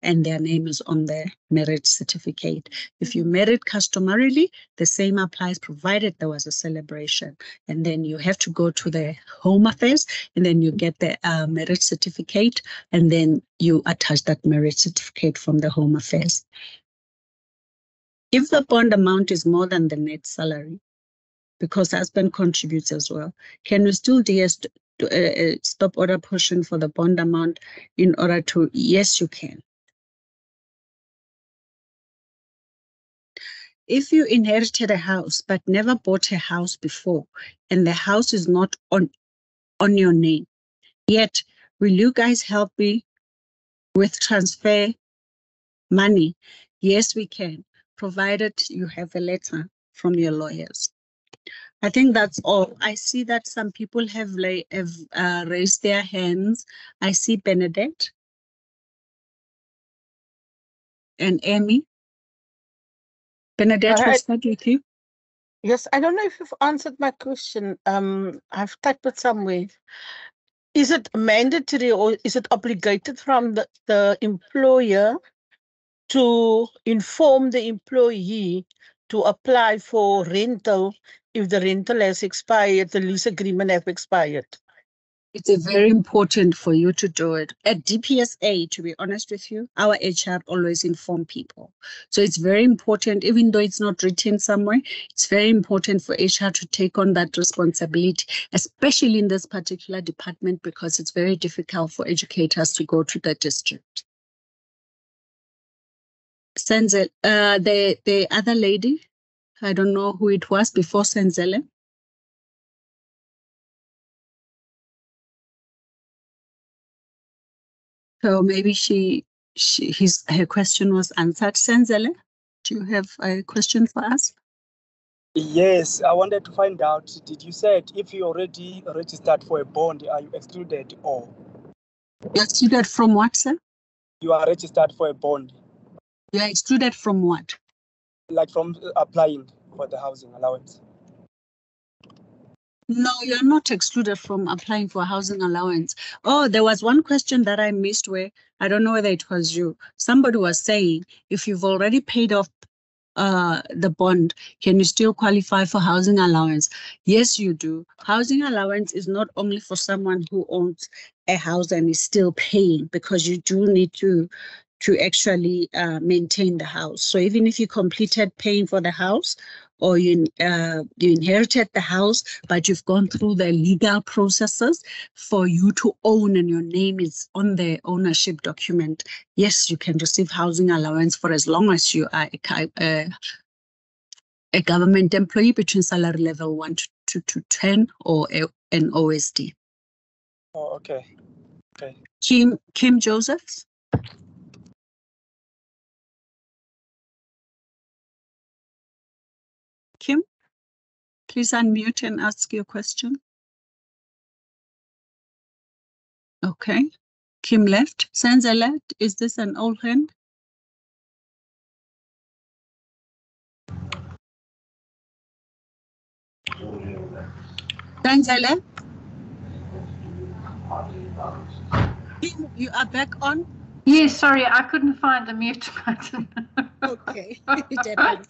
and their name is on the marriage certificate. If you married customarily, the same applies, provided there was a celebration. And then you have to go to the Home Affairs, and then you get the marriage certificate, and then you attach that marriage certificate from the Home Affairs. If the bond amount is more than the net salary, because husband contributes as well, can we still do a stop order portion for the bond amount in order to? Yes, you can. If you inherited a house but never bought a house before, and the house is not on your name, yet will you guys help me with transfer money? Yes, we can, provided you have a letter from your lawyers. I think that's all. I see that some people have raised their hands. I see Benedette. and Amy. Bernadette, we'll start with you. Yes, I don't know if you've answered my question. I've typed it somewhere. Is it mandatory or is it obligated from the employer to inform the employee to apply for rental if the rental has expired, the lease agreement has expired? It's very important for you to do it. At DPSA, to be honest with you, our HR always inform people. So it's very important, even though it's not written somewhere, it's very important for HR to take on that responsibility, especially in this particular department, because it's very difficult for educators to go to the district. Senzel, the other lady, I don't know who it was before Senzele. So maybe her question was answered. Senzele, do you have a question for us? Yes, I wanted to find out, did you say if you already registered for a bond, are you excluded or? You're excluded from what, sir? You are registered for a bond. You are excluded from what? Like from applying for the housing allowance. No, you're not excluded from applying for housing allowance. Oh, there was one question that I missed where, I don't know whether it was you. Somebody was saying, if you've already paid off the bond, can you still qualify for housing allowance? Yes, you do. Housing allowance is not only for someone who owns a house and is still paying, because you do need to actually maintain the house. So even if you completed paying for the house, or you inherited the house, but you've gone through the legal processes for you to own and your name is on the ownership document, yes, you can receive housing allowance for as long as you are a government employee between salary level 1 to 10 or an OSD. Oh, okay. Okay. Kim Josephs. Kim, please unmute and ask your question. Okay, Kim left. Senzele, is this an old hand? Senzele? Kim, you are back on? Yes, sorry, I couldn't find the mute button. Okay, it happened.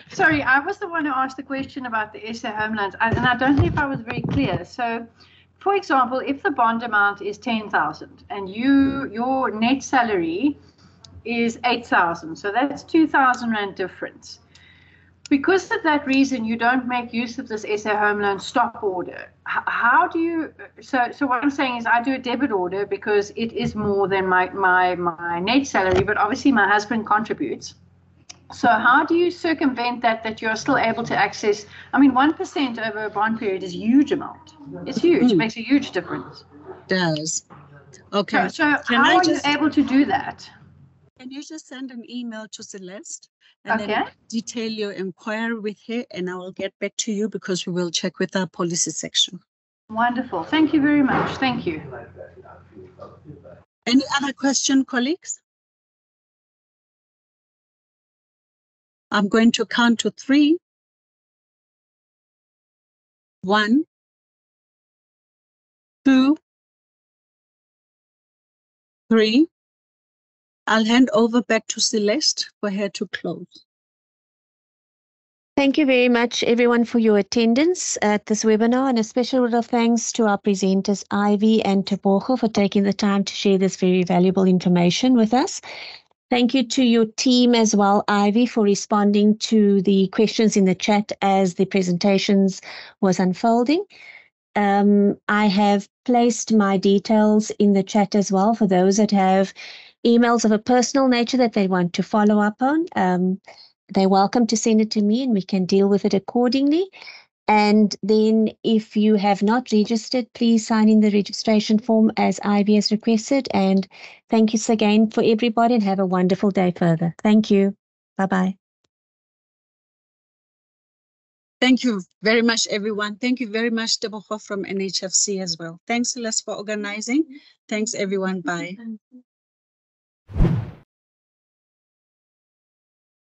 Sorry, I was the one who asked the question about the SA Homelands, and I don't know if I was very clear. So, for example, if the bond amount is 10,000 and your net salary is 8,000, so that's 2,000 Rand difference. Because of that reason, you don't make use of this SA Home Loan stop order. How do you? So what I'm saying is, I do a debit order because it is more than my net salary, but obviously my husband contributes. So how do you circumvent that you're still able to access? I mean, 1% over a bond period is a huge amount. It's huge. It makes a huge difference. It does. Okay. So how are you able to do that? Can you just send an email to Celeste and Okay. then detail your inquiry with her, and I will get back to you because we will check with our policy section. Wonderful. Thank you very much. Thank you. Any other question, colleagues? I'm going to count to 3. 1, 2, 3. I'll hand over back to Celeste for her to close. Thank you very much, everyone, for your attendance at this webinar, and a special word of thanks to our presenters, Ivy and Tebogo, for taking the time to share this very valuable information with us. Thank you to your team as well, Ivy, for responding to the questions in the chat as the presentations was unfolding. I have placed my details in the chat as well for those that have emails of a personal nature that they want to follow up on. They're welcome to send it to me and we can deal with it accordingly. And then if you have not registered, please sign in the registration form as Ivy has requested. And thank you again for everybody and have a wonderful day further. Thank you. Bye-bye. Thank you very much, everyone. Thank you very much, Tebogo from NHFC as well. Thanks, Celeste, for organizing. Thanks, everyone. Bye.